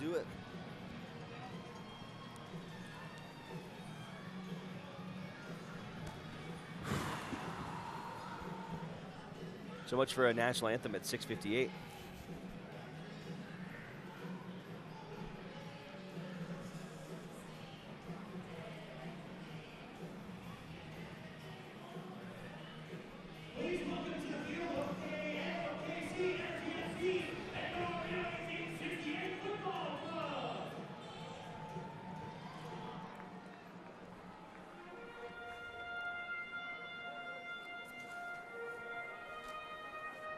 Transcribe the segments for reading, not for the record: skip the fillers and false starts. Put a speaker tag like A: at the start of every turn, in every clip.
A: do it.
B: So much for a national anthem at 6:58.
C: Please welcome to the field OKC Energy FC and Reno 1868 Football Club.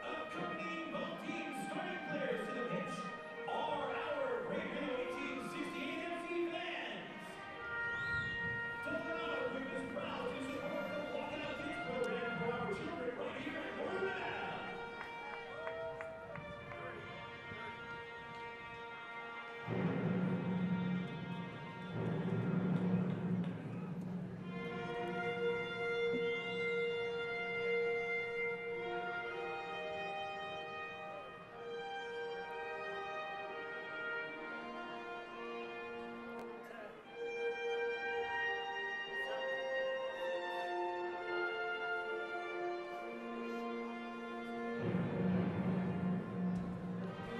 C: Accompanying both teams' starting players to the pitch are our Reno 1868 FC fans. Colorado is proud to support the Walking Out Kids program for our children right here at Reno.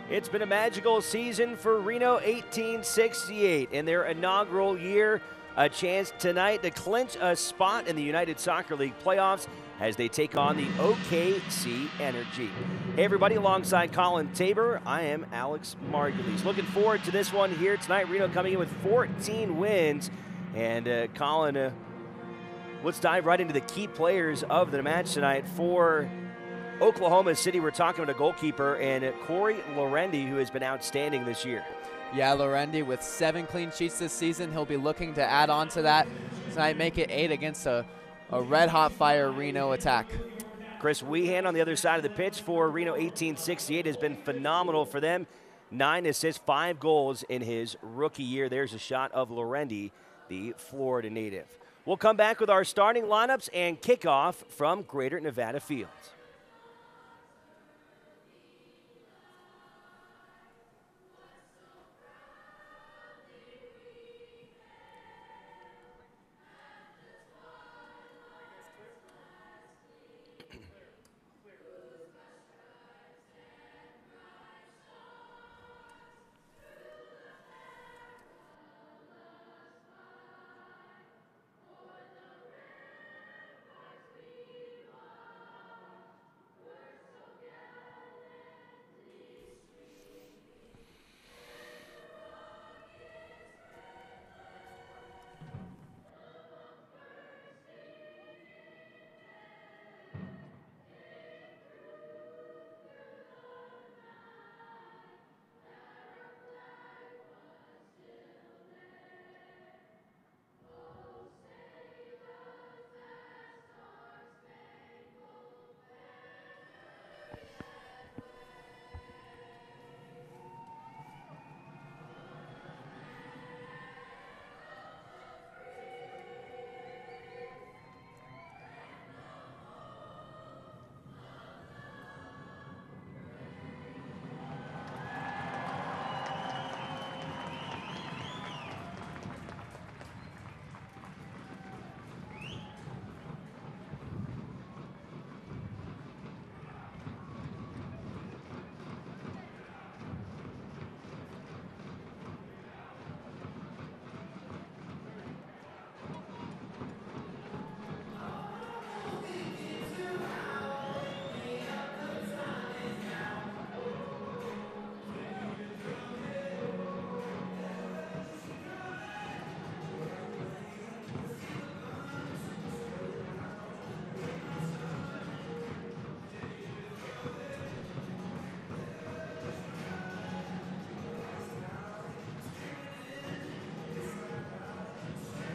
B: It's been a magical season for Reno 1868 in their inaugural year. A chance tonight to clinch a spot in the United Soccer League playoffs as they take on the OKC Energy. Hey everybody, alongside Colin Tabor, I am Alex Margulies. Looking forward to this one here tonight. Reno coming in with 14 wins. And Colin, let's dive right into the key players of the match tonight. For Oklahoma City, we're talking about a goalkeeper, and Corey Lorendi, who has been outstanding this year.
D: Yeah, Lorendi with 7 clean sheets this season. He'll be looking to add on to that tonight, make it 8 against a red-hot fire Reno attack.
B: Chris Weehan on the other side of the pitch for Reno 1868 has been phenomenal for them. 9 assists, 5 goals in his rookie year. There's a shot of Lorendi, the Florida native. We'll come back with our starting lineups and kickoff from Greater Nevada Field.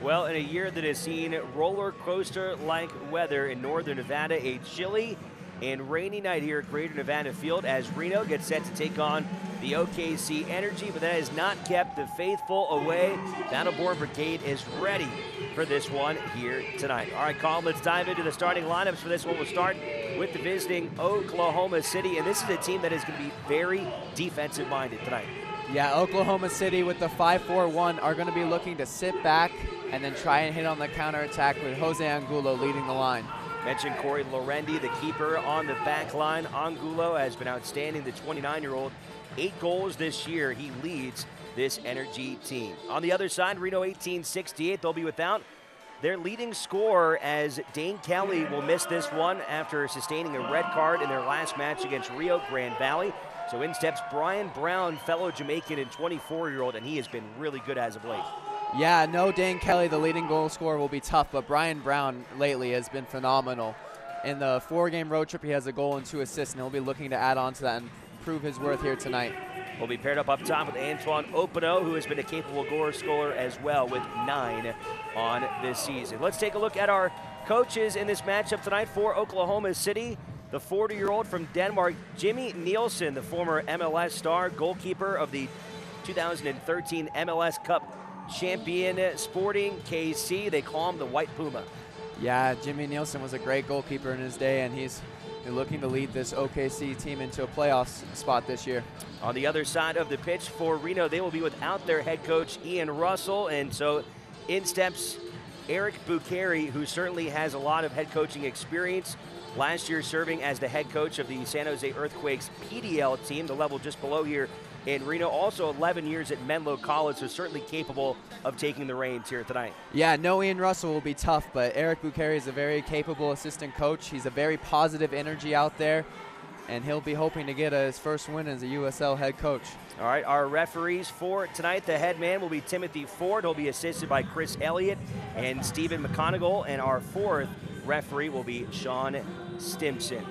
B: Well, in a year that has seen roller coaster-like weather in northern Nevada, a chilly and rainy night here at Greater Nevada Field as Reno gets set to take on the OKC Energy, but that has not kept the faithful away. Battleborn Brigade is ready for this one here tonight. All right, Colin, let's dive into the starting lineups for this one. We'll start with the visiting Oklahoma City, and this is a team that is going to be very defensive-minded tonight.
D: Yeah, Oklahoma City with the 5-4-1 are going to be looking to sit back and then try and hit on the counterattack with Jose Angulo leading the line.
B: Mentioned Corey Lorendi, the keeper on the back line. Angulo has been outstanding, the 29-year-old. 8 goals this year. He leads this Energy team. On the other side, Reno 1868, they'll be without their leading scorer as Dane Kelly will miss this one after sustaining a red card in their last match against Rio Grande Valley. So in steps Brian Brown, fellow Jamaican and 24-year-old, and he has been really good as of late.
D: Yeah, no Dane Kelly, the leading goal scorer, will be tough, but Brian Brown lately has been phenomenal. In the 4-game road trip, he has a goal and 2 assists, and he'll be looking to add on to that and prove his worth here tonight.
B: We'll be paired up top with Antoine Opino, who has been a capable goal scorer as well with 9 on this season. Let's take a look at our coaches in this matchup tonight for Oklahoma City. The 40-year-old from Denmark, Jimmy Nielsen, the former MLS star, goalkeeper of the 2013 MLS Cup champion Sporting KC. They call him the White Puma.
D: Yeah, Jimmy Nielsen was a great goalkeeper in his day, and he's looking to lead this OKC team into a playoff spot this year.
B: On the other side of the pitch for Reno, they will be without their head coach, Ian Russell, and so in steps Eric Bucheri, who certainly has a lot of head coaching experience. Last year serving as the head coach of the San Jose Earthquakes PDL team, the level just below here in Reno. Also 11 years at Menlo College, so certainly capable of taking the reins here tonight.
D: Yeah, no Ian Russell will be tough, but Eric Bucheri is a very capable assistant coach. He's a very positive energy out there, and he'll be hoping to get his first win as a USL head coach.
B: All right, our referees for tonight, the head man will be Timothy Ford. He'll be assisted by Chris Elliott and Stephen McConigal, and our 4th referee will be Sean Stimson.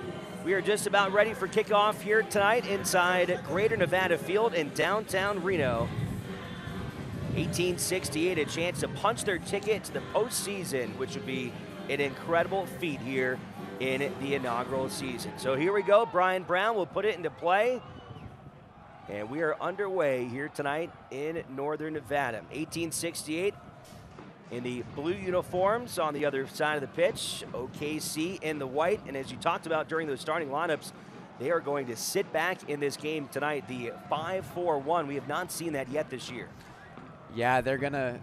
B: We are just about ready for kickoff here tonight inside Greater Nevada Field in downtown Reno. 1868, a chance to punch their ticket to the postseason, which would be an incredible feat here in the inaugural season. So here we go. Brian Brown will put it into play. And we are underway here tonight in Northern Nevada. 1868 in the blue uniforms on the other side of the pitch. OKC in the white. And as you talked about during those starting lineups, they are going to sit back in this game tonight. The 5-4-1, we have not seen that yet this year.
D: Yeah, they're gonna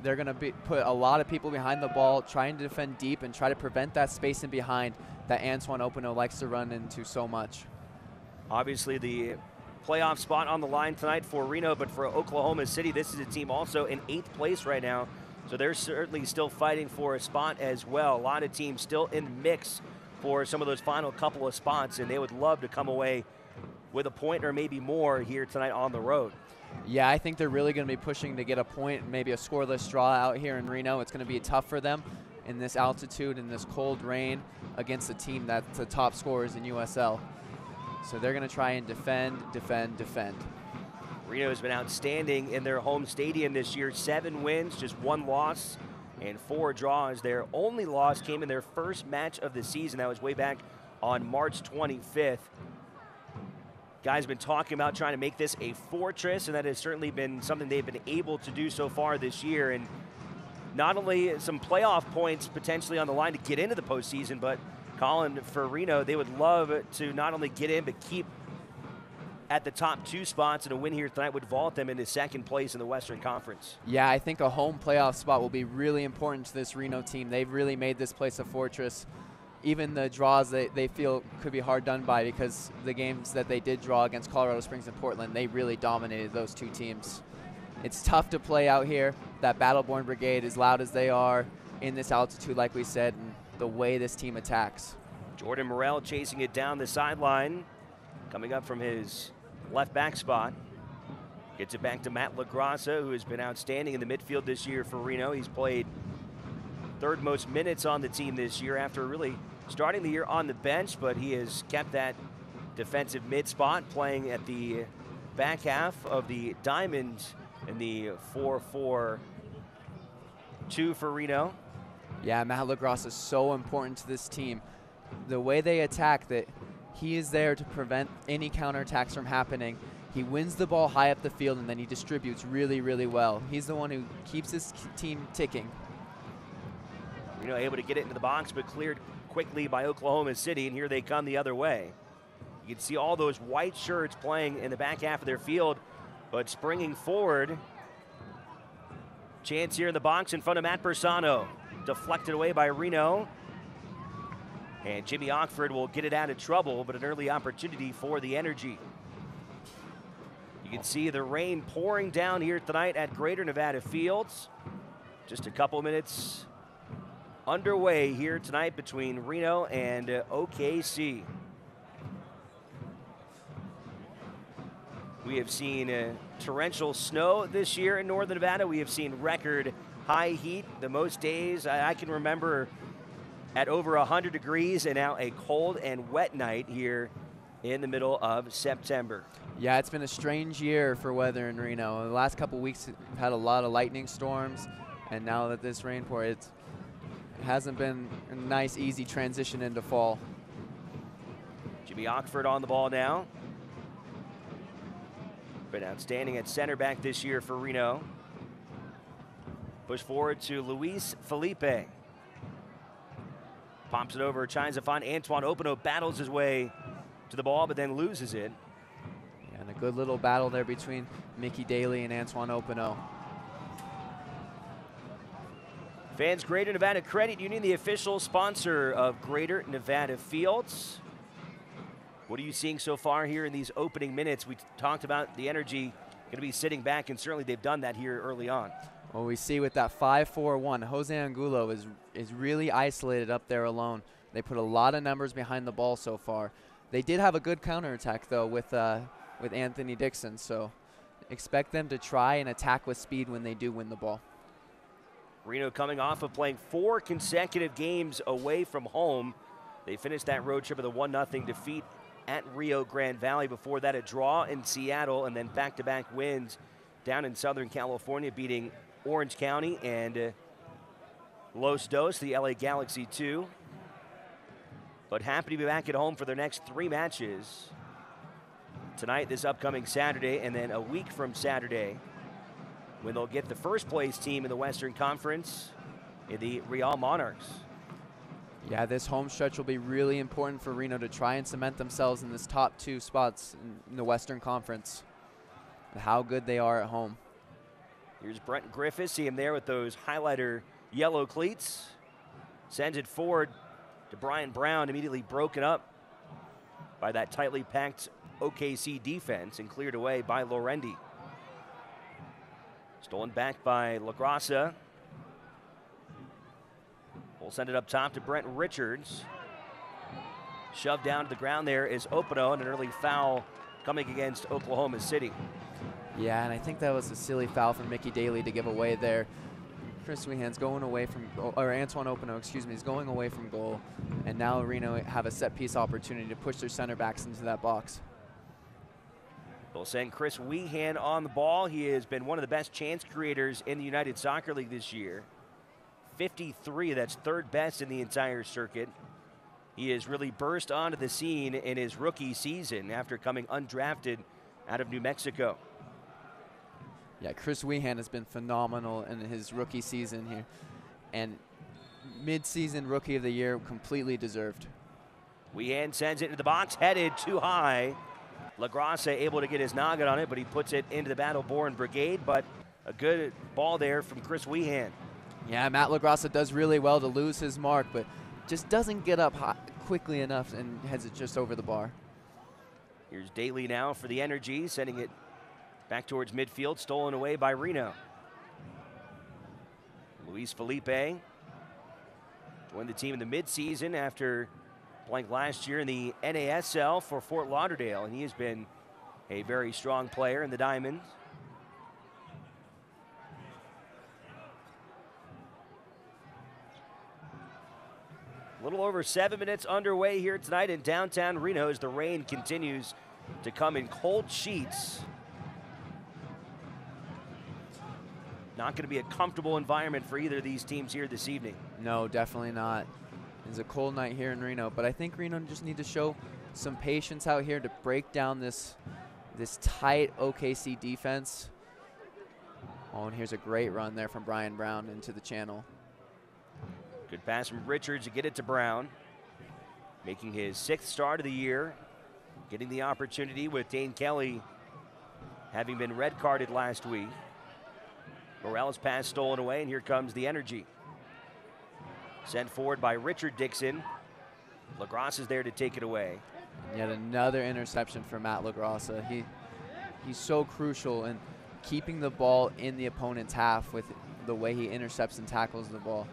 D: put a lot of people behind the ball, trying to defend deep and try to prevent that space in behind that Antoine Opino likes to run into so much.
B: Obviously the playoff spot on the line tonight for Reno, but for Oklahoma City, this is a team also in 8th place right now. So they're certainly still fighting for a spot as well. A lot of teams still in the mix for some of those final couple of spots, and they would love to come away with a point or maybe more here tonight on the road.
D: Yeah, I think they're really going to be pushing to get a point, maybe a scoreless draw out here in Reno. It's going to be tough for them in this altitude, in this cold rain, against a team that's the top scorers in USL. So they're going to try and defend.
B: Reno has been outstanding in their home stadium this year. 7 wins, just 1 loss, and 4 draws. Their only loss came in their first match of the season. That was way back on March 25th. Guys been talking about trying to make this a fortress, and that has certainly been something they've been able to do so far this year. And not only some playoff points potentially on the line to get into the postseason, but Colin, for Reno, they would love to not only get in, but keep at the top 2 spots, and a win here tonight would vault them into 2nd place in the Western Conference.
D: Yeah, I think a home playoff spot will be really important to this Reno team. They've really made this place a fortress. Even the draws they feel could be hard done by, because the games that they did draw against Colorado Springs and Portland, they really dominated those 2 teams. It's tough to play out here. That Battleborn Brigade, as loud as they are in this altitude, like we said, and the way this team attacks.
B: Jordan Morrell chasing it down the sideline, coming up from his left back spot. Gets it back to Matt LaGrassa, who has been outstanding in the midfield this year for Reno. He's played 3rd most minutes on the team this year after really starting the year on the bench, but he has kept that defensive mid spot, playing at the back half of the diamond in the 4-4-2 for Reno.
D: Yeah, Matt LaGrassa is so important to this team. The way they attack, that he is there to prevent any counterattacks from happening. He wins the ball high up the field, and then he distributes really, really well. He's the one who keeps his team ticking.
B: Reno able to get it into the box, but cleared quickly by Oklahoma City, and here they come the other way. You can see all those white shirts playing in the back half of their field But springing forward, chance here in the box in front of Matt Bersano. Deflected away by Reno. And Jimmy Ockford will get it out of trouble, but an early opportunity for the Energy. You can see the rain pouring down here tonight at Greater Nevada Fields. Just a couple minutes underway here tonight between Reno and OKC. We have seen torrential snow this year in Northern Nevada. We have seen record high heat. The most days I can remember at over 100 degrees, and now a cold and wet night here in the middle of September.
D: Yeah, it's been a strange year for weather in Reno. The last couple weeks we've had a lot of lightning storms, and now that this rain pour, it hasn't been a nice, easy transition into fall.
B: Jimmy Ockford on the ball now. Been outstanding at center back this year for Reno. Push forward to Luis Felipe. Pops it over, tries to find Antoine Openo, battles his way to the ball, but then loses it.
D: Yeah, and a good little battle there between Mickey Daly and Antoine Openo.
B: Fans Greater Nevada Credit Union, the official sponsor of Greater Nevada Fields. What are you seeing so far here in these opening minutes? We talked about the Energy going to be sitting back, and certainly they've done that here early on.
D: Well, we see with that 5-4-1, Jose Angulo is really isolated up there alone. They put a lot of numbers behind the ball so far. They did have a good counterattack, though, with Anthony Dixon, so expect them to try and attack with speed when they do win the ball.
B: Reno coming off of playing 4 consecutive games away from home. They finished that road trip with a 1-0 defeat at Rio Grande Valley. Before that, a draw in Seattle, and then back-to-back wins down in Southern California, beating Orange County and Los Dos, the LA Galaxy 2. But happy to be back at home for their next 3 matches. Tonight, this upcoming Saturday, and then a week from Saturday, when they'll get the first place team in the Western Conference in the Real Monarchs.
D: Yeah, this home stretch will be really important for Reno to try and cement themselves in this top 2 spots in the Western Conference. How good they are at home.
B: Here's Brent Griffiths. See him there with those highlighter yellow cleats. Sends it forward to Brian Brown, immediately broken up by that tightly packed OKC defense and cleared away by Lorendi. Stolen back by LaGrassa. We'll send it up top to Brent Richards. Shoved down to the ground there is Openo, and an early foul coming against Oklahoma City.
D: Yeah, and I think that was a silly foul from Mickey Daly to give away there. Chris Weehan's going away from, or Antoine Openo, excuse me, is going away from goal. And now Reno have a set piece opportunity to push their center backs into that box.
B: They'll send Chris Weehan on the ball. He has been one of the best chance creators in the United Soccer League this year. 53, that's 3rd best in the entire circuit. He has really burst onto the scene in his rookie season after coming undrafted out of New Mexico.
D: Yeah, Chris Weehan has been phenomenal in his rookie season here. And mid-season Rookie of the Year, completely deserved.
B: Weehan sends it into the box, headed too high. LaGrassa able to get his noggin on it, but he puts it into the Battle-Born Brigade. But a good ball there from Chris Weehan.
D: Yeah, Matt LaGrassa does really well to lose his mark, but just doesn't get up quickly enough and heads it just over the bar.
B: Here's Daly now for the Energy, sending it back towards midfield, stolen away by Reno. Luis Felipe joined the team in the midseason after playing last year in the NASL for Fort Lauderdale, and he has been a very strong player in the Diamonds. A little over 7 minutes underway here tonight in downtown Reno as the rain continues to come in cold sheets. Not going to be a comfortable environment for either of these teams here this evening.
D: No, definitely not. It's a cold night here in Reno, but I think Reno just need to show some patience out here to break down this tight OKC defense. Oh, and here's a great run there from Brian Brown into the channel.
B: Good pass from Richards to get it to Brown. Making his 6th start of the year. Getting the opportunity with Dane Kelly having been red carded last week. Morel's pass stolen away, and here comes the Energy. Sent forward by Richard Dixon. LaGrasse is there to take it away.
D: Yet another interception for Matt LaGrasse. He's so crucial in keeping the ball in the opponent's half with the way he intercepts and tackles the ball.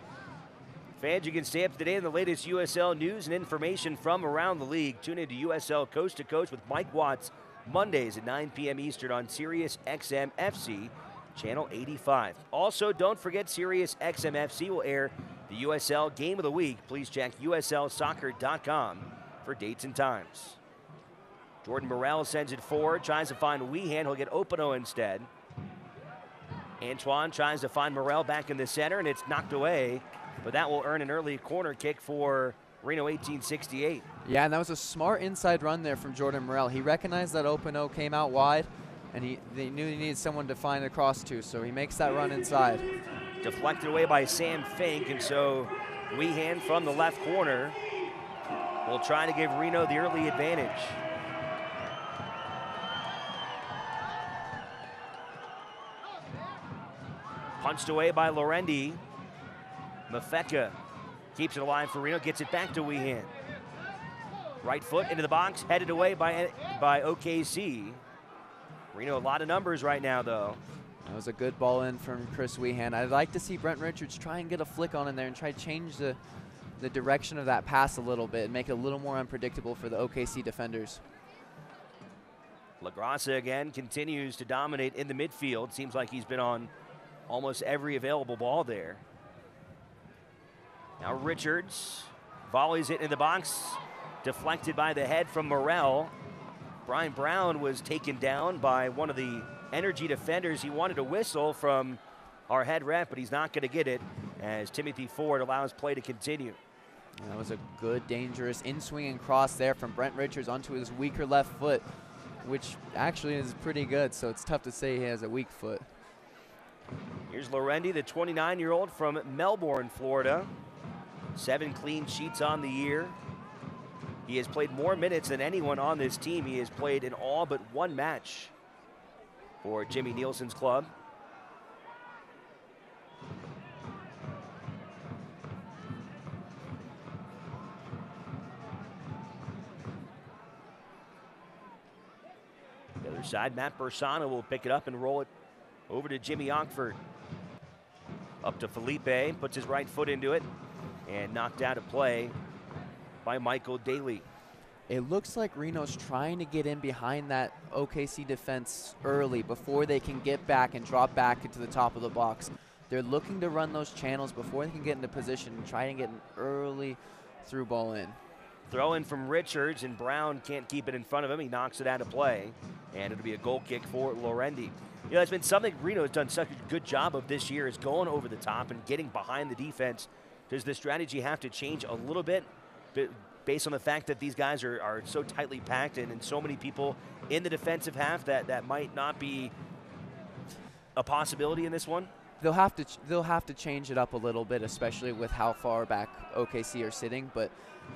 B: Fans, you can stay up to date on the latest USL news and information from around the league. Tune into USL Coast to Coast with Mike Watts Mondays at 9 p.m. Eastern on Sirius XM FC, Channel 85. Also, don't forget Sirius XM FC will air the USL Game of the Week. Please check uslsoccer.com for dates and times. Jordan Morel sends it forward, tries to find Weehan. He'll get Opano instead. Antoine tries to find Morel back in the center, and it's knocked away, but that will earn an early corner kick for Reno 1868.
D: Yeah, and that was a smart inside run there from Jordan Morel. He recognized that Opano came out wide, and they knew he needed someone to find across to, so he makes that run inside.
B: Deflected away by Sam Fink, and so Weehan from the left corner will try to give Reno the early advantage. Punched away by Lorendi. Mafeka keeps it alive for Reno, gets it back to Weehan. Right foot into the box, headed away by OKC. Reno, a lot of numbers right now, though.
D: That was a good ball in from Chris Weehan. I'd like to see Brent Richards try and get a flick on in there and try to change the direction of that pass a little bit and make it a little more unpredictable for the OKC defenders.
B: LaGrasse again continues to dominate in the midfield. Seems like he's been on almost every available ball there. Now Richards volleys it in the box, deflected by the head from Morel. Brian Brown was taken down by one of the Energy defenders. He wanted a whistle from our head ref, but he's not going to get it as Timothy Ford allows play to continue.
D: And that was a good, dangerous in-swinging cross there from Brent Richards onto his weaker left foot, which actually is pretty good, so it's tough to say he has a weak foot.
B: Here's Lorendi, the 29-year-old from Melbourne, Florida. 7 clean sheets on the year. He has played more minutes than anyone on this team. He has played in all but one match for Jimmy Nielsen's club. The other side, Matt Bersana will pick it up and roll it over to Jimmy Ockford. Up to Felipe, puts his right foot into it, and knocked out of play by Michael Daly.
D: It looks like Reno's trying to get in behind that OKC defense early before they can get back and drop back into the top of the box. They're looking to run those channels before they can get into position and try and get an early through ball in.
B: Throw in from Richards, and Brown can't keep it in front of him. He knocks it out of play, and it'll be a goal kick for Lorendi. You know, that's been something Reno has done such a good job of this year, is going over the top and getting behind the defense. Does the strategy have to change a little bit based on the fact that these guys are so tightly packed and so many people in the defensive half that might not be a possibility in this one?
D: They'll have to change it up a little bit, especially with how far back OKC are sitting. But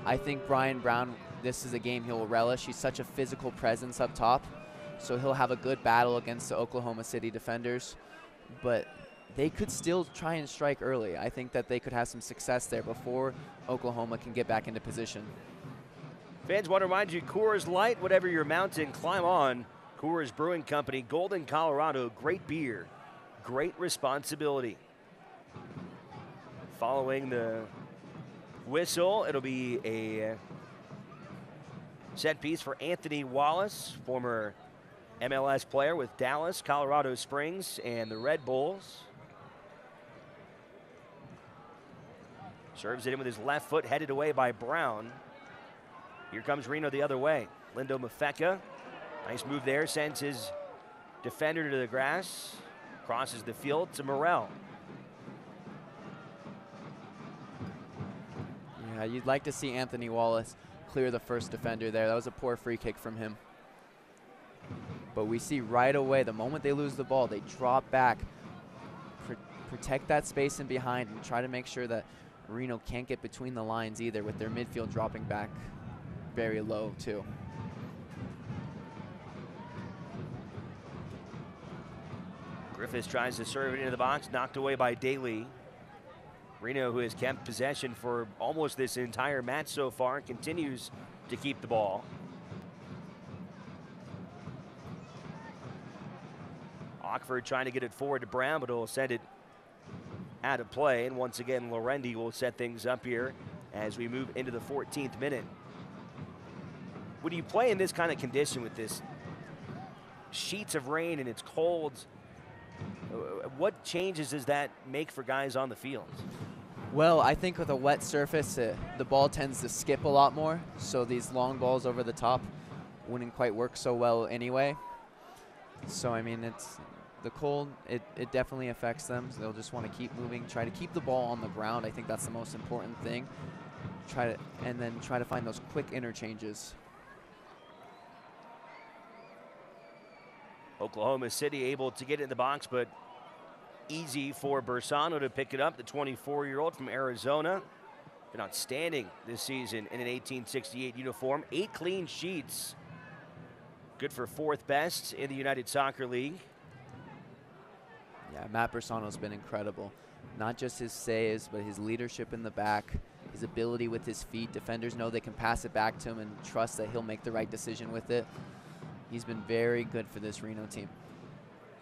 D: I think Brian Brown, this is a game he'll relish. He's such a physical presence up top, so he'll have a good battle against the Oklahoma City defenders. But they could still try and strike early. I think that they could have some success there before Oklahoma can get back into position.
B: Fans want to remind you, Coors Light, whatever your mountain, climb on. Coors Brewing Company, Golden, Colorado. Great beer, great responsibility. Following the whistle, it'll be a set piece for Anthony Wallace, former MLS player with Dallas, Colorado Springs, and the Red Bulls. Serves it in with his left foot, headed away by Brown. Here comes Reno the other way. Lindo Mafeka, nice move there, sends his defender to the grass, crosses the field to Morel.
D: Yeah, you'd like to see Anthony Wallace clear the first defender there. That was a poor free kick from him. But we see right away, the moment they lose the ball, they drop back, protect that space in behind, and try to make sure that Reno can't get between the lines either, with their midfield dropping back very low too.
B: Griffiths tries to serve it into the box, knocked away by Daly. Reno, who has kept possession for almost this entire match so far, continues to keep the ball. Ockford trying to get it forward to Brown, but will send it out of play. And once again, Lorendi will set things up here as we move into the 14th minute. When you play in this kind of condition with this sheets of rain and it's cold, what changes does that make for guys on the field?
D: Well, I think with a wet surface, the ball tends to skip a lot more, so these long balls over the top wouldn't quite work so well anyway. So, I mean, it's the cold, it definitely affects them. So they'll just want to keep moving, try to keep the ball on the ground. I think that's the most important thing. And then try to find those quick interchanges.
B: Oklahoma City able to get in the box, but easy for Bersano to pick it up, the 24-year-old from Arizona. Been outstanding this season in an 1868 uniform. 8 clean sheets. Good for 4th best in the United Soccer League.
D: Yeah, Matt Bersano's been incredible. Not just his saves, but his leadership in the back, his ability with his feet. Defenders know they can pass it back to him and trust that he'll make the right decision with it. He's been very good for this Reno team.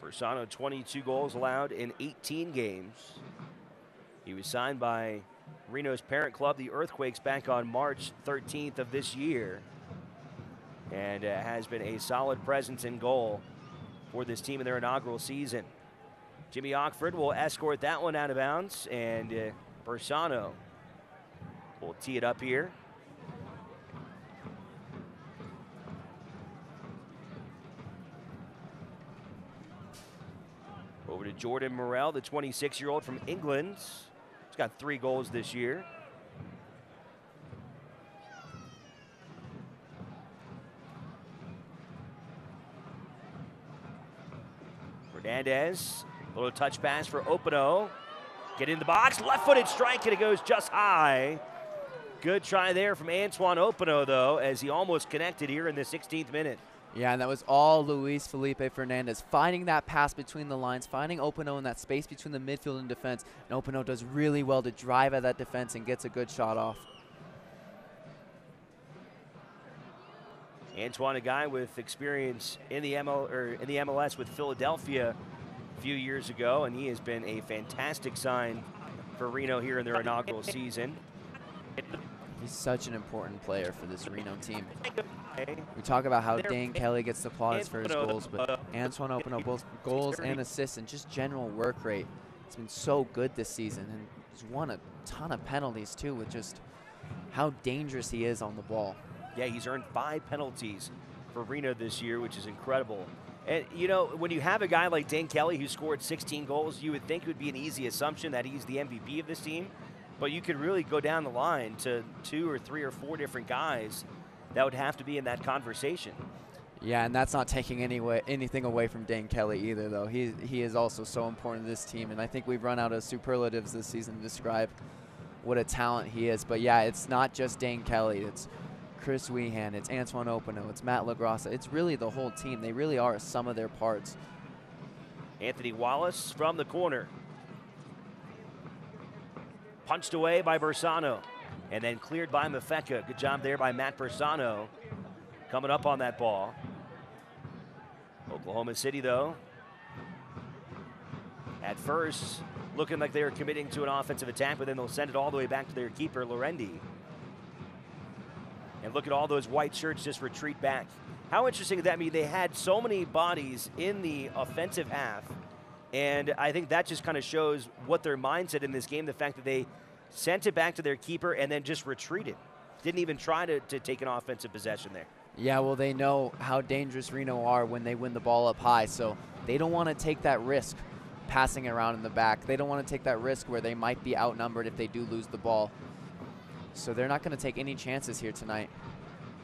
B: Bersano, 22 goals allowed in 18 games. He was signed by Reno's parent club, the Earthquakes, back on March 13th of this year, and has been a solid presence in goal for this team in their inaugural season. Jimmy Ockford will escort that one out of bounds, and Bersano will tee it up here. Over to Jordan Morrell, the 26-year-old from England. He's got 3 goals this year. Hernandez, a little touch pass for Opano. Get in the box, left-footed strike, and it goes just high. Good try there from Antoine Opano, though, as he almost connected here in the 16th minute.
D: Yeah, and that was all Luis Felipe Fernandez, finding that pass between the lines, finding Opano in that space between the midfield and defense. And Opano does really well to drive at that defense and gets a good shot off.
B: Antoine, a guy with experience in the MLS with Philadelphia a few years ago, and he has been a fantastic sign for Reno here in their inaugural season.
D: He's such an important player for this Reno team. We talk about how Dane Kelly gets the plaudits for his goals, but Antoine Opano, both goals and assists and just general work rate, it's been so good this season, and he's won a ton of penalties too, with just how dangerous he is on the ball.
B: Yeah, he's earned 5 penalties for Reno this year, which is incredible. And, you know, when you have a guy like Dane Kelly who scored 16 goals, you would think it would be an easy assumption that he's the MVP of this team. But you could really go down the line to 2 or 3 or 4 different guys that would have to be in that conversation.
D: Yeah, and that's not taking anything away from Dane Kelly either, though. He is also so important to this team, and I think we've run out of superlatives this season to describe what a talent he is. But, yeah, it's not just Dane Kelly. It's Chris Wehan, it's Antoine Opano, it's Matt LaGrassa. It's really the whole team. They really are a sum of their parts.
B: Anthony Wallace from the corner. Punched away by Bersano, and then cleared by Mafeka. Good job there by Matt Bersano coming up on that ball. Oklahoma City, though, at first looking like they were committing to an offensive attack, but then they'll send it all the way back to their keeper, Lorendi. And look at all those white shirts just retreat back. How interesting is that? I mean, they had so many bodies in the offensive half, and I think that just kind of shows what their mindset in this game, the fact that they sent it back to their keeper and then just retreated. Didn't even try to take an offensive possession there.
D: Yeah, well, they know how dangerous Reno are when they win the ball up high, so they don't want to take that risk passing it around in the back. They don't want to take that risk where they might be outnumbered if they do lose the ball. So they're not going to take any chances here tonight.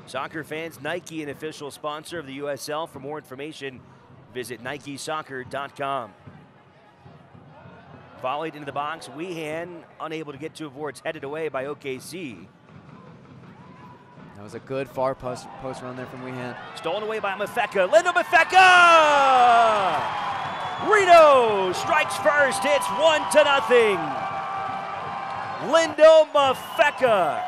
B: Soccer fans, Nike, an official sponsor of the USL. For more information, visit NikeSoccer.com. Volleyed into the box. Wehan unable to get to it before it's headed away by OKC.
D: That was a good far post run there from Wehan.
B: Stolen away by Mafeka. Lindo Mafeka! Reno strikes first. It's 1-0. Lindo Mafeka.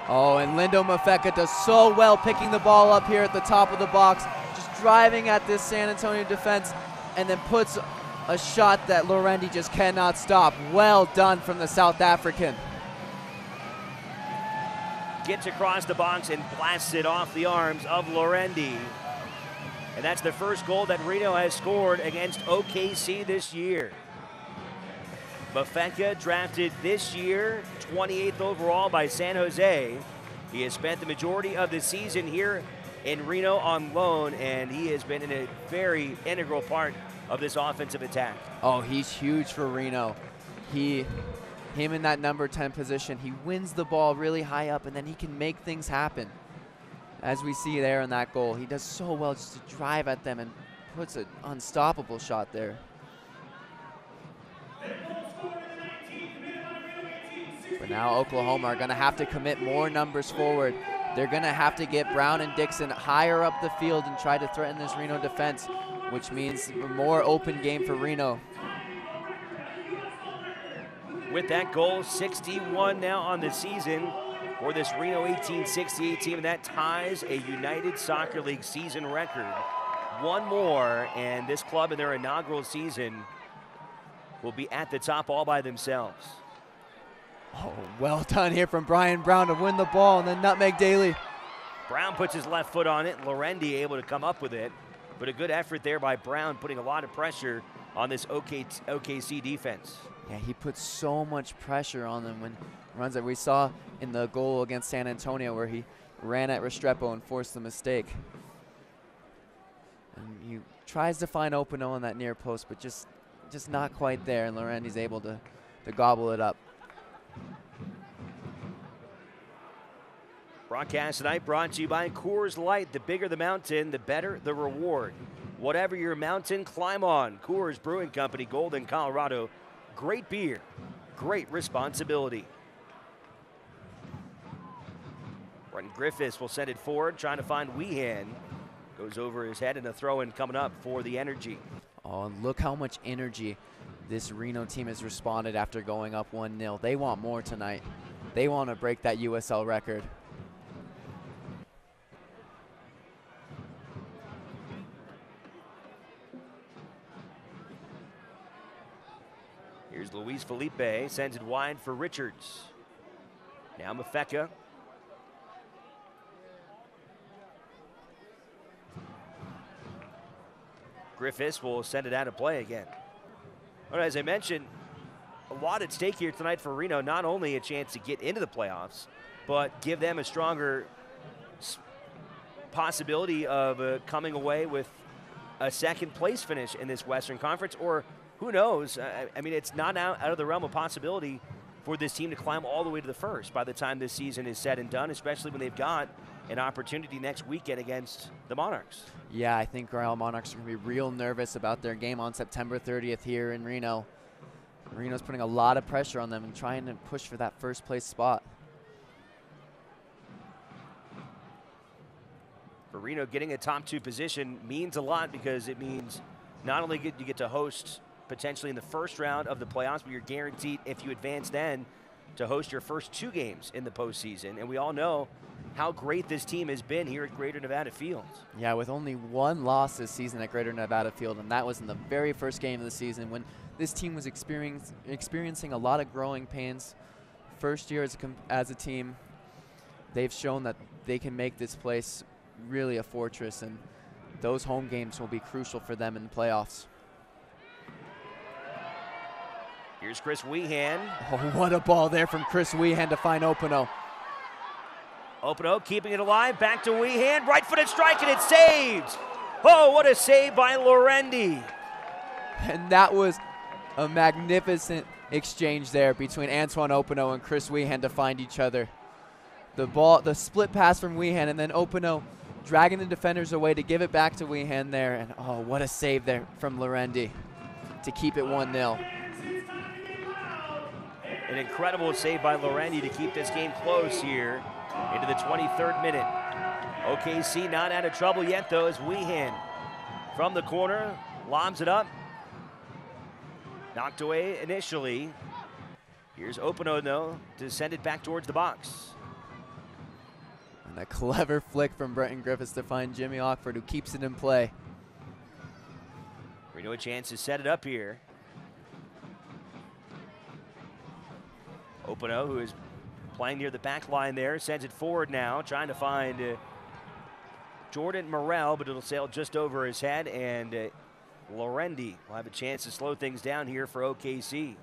D: Oh, and Lindo Mafeka does so well picking the ball up here at the top of the box, just driving at this San Antonio defense, and then puts a shot that Lorendi just cannot stop. Well done from the South African.
B: Gets across the box and blasts it off the arms of Lorendi. And that's the first goal that Reno has scored against OKC this year. Mafeka, drafted this year, 28th overall by San Jose. He has spent the majority of the season here in Reno on loan, and he has been in a very integral part of this offensive attack.
D: Oh, he's huge for Reno. Him in that number 10 position, he wins the ball really high up, and then he can make things happen. As we see there in that goal, he does so well just to drive at them and puts an unstoppable shot there. But now Oklahoma are going to have to commit more numbers forward. They're going to have to get Brown and Dixon higher up the field and try to threaten this Reno defense, which means a more open game for Reno.
B: With that goal, 61 now on the season for this Reno 1868 team, and that ties a United Soccer League season record. One more, and this club in their inaugural season will be at the top all by themselves.
D: Oh, well done here from Brian Brown to win the ball, and then nutmeg Daly.
B: Brown puts his left foot on it. Lorendi able to come up with it, but a good effort there by Brown, putting a lot of pressure on this OKC defense.
D: Yeah, he puts so much pressure on them when he runs it. We saw in the goal against San Antonio where he ran at Restrepo and forced the mistake. And he tries to find Openo on that near post, but just not quite there, and Lorendi's able to gobble it up.
B: Broadcast tonight brought to you by Coors Light. The bigger the mountain, the better the reward. Whatever your mountain, climb on. Coors Brewing Company, Golden, Colorado. Great beer, great responsibility. Brenton Griffiths will send it forward, trying to find Weehan. Goes over his head, and a throw-in coming up for the Energy.
D: Oh, and look how much energy this Reno team has responded after going up 1-0. They want more tonight. They want to break that USL record.
B: Here's Luis Felipe, sends it wide for Richards. Now Mafeka. Griffiths will send it out of play again. All right, as I mentioned, a lot at stake here tonight for Reno. Not only a chance to get into the playoffs, but give them a stronger possibility of coming away with a second place finish in this Western Conference, or who knows? I mean, it's not out of the realm of possibility for this team to climb all the way to the first by the time this season is said and done, especially when they've got an opportunity next weekend against the Monarchs.
D: Yeah, I think Royal Monarchs are going to be real nervous about their game on September 30th here in Reno. Reno's putting a lot of pressure on them and trying to push for that first place spot.
B: For Reno, getting a top 2 position means a lot, because it means not only you get to host potentially in the first round of the playoffs, but you're guaranteed, if you advance then, to host your first 2 games in the postseason. And we all know how great this team has been here at Greater Nevada Field.
D: Yeah, with only 1 loss this season at Greater Nevada Field, and that was in the very first game of the season when this team was experiencing a lot of growing pains. First year as a team, they've shown that they can make this place really a fortress, and those home games will be crucial for them in the playoffs.
B: Here's Chris Weehan.
D: Oh, what a ball there from Chris Weehan to find Openo.
B: Openo keeping it alive, back to Weehan, right-footed strike, and it's saved. Oh, what a save by Lorendi.
D: And that was a magnificent exchange there between Antoine Openo and Chris Weehan to find each other. The split pass from Weehan, and then Openo dragging the defenders away to give it back to Weehan there. And oh, what a save there from Lorendi to keep it 1-0.
B: An incredible save by Lorendi to keep this game close here into the 23rd minute. OKC not out of trouble yet, though, as Weehan from the corner lobs it up. Knocked away initially. Here's Openo, though, to send it back towards the box.
D: And a clever flick from Brenton Griffiths to find Jimmy Ockford, who keeps it in play.
B: Reno a chance to set it up here. Openo, who is playing near the back line there, sends it forward now, trying to find Jordan Morel, but it'll sail just over his head, and Lorendi will have a chance to slow things down here for OKC.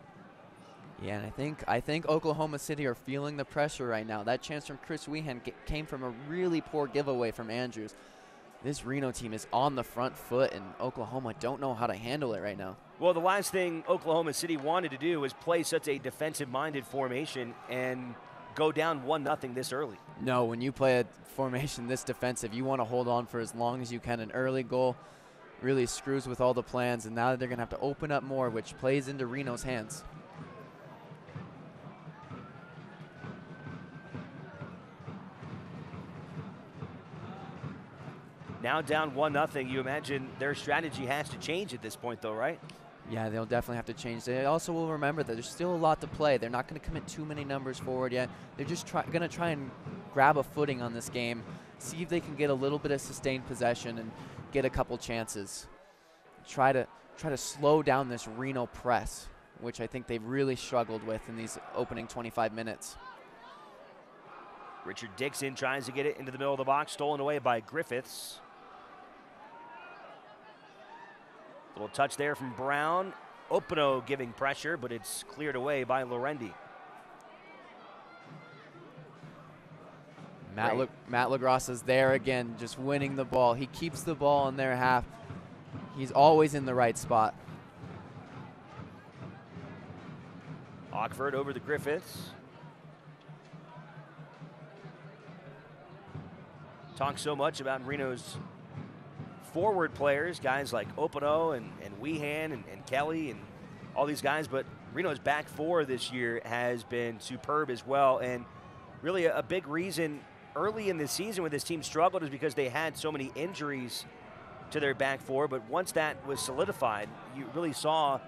D: Yeah, and I think Oklahoma City are feeling the pressure right now. That chance from Chris Wehan came from a really poor giveaway from Andrews. This Reno team is on the front foot, and Oklahoma don't know how to handle it right now.
B: Well, the last thing Oklahoma City wanted to do was play such a defensive-minded formation and go down 1-0 this early.
D: No, when you play a formation this defensive, you want to hold on for as long as you can. An early goal really screws with all the plans, and now they're going to have to open up more, which plays into Reno's hands.
B: Now down 1-0, you imagine their strategy has to change at this point, though, right?
D: Yeah, they'll definitely have to change. They also will remember that there's still a lot to play. They're not going to commit too many numbers forward yet. They're just going to try and grab a footing on this game, see if they can get a little bit of sustained possession and get a couple chances. Try to slow down this Reno press, which I think they've really struggled with in these opening 25 minutes.
B: Richard Dixon tries to get it into the middle of the box, stolen away by Griffiths. Little touch there from Brown. Openo giving pressure, but it's cleared away by Lorendi.
D: Matt LaGrassa's there again, just winning the ball. He keeps the ball in their half. He's always in the right spot.
B: Ockford over the Griffiths. Talk so much about Reno's forward players, guys like Openo and Wehan and Kelly and all these guys, but Reno's back four this year has been superb as well, and really a big reason early in the season when this team struggled is because they had so many injuries to their back four, but once that was solidified, you really saw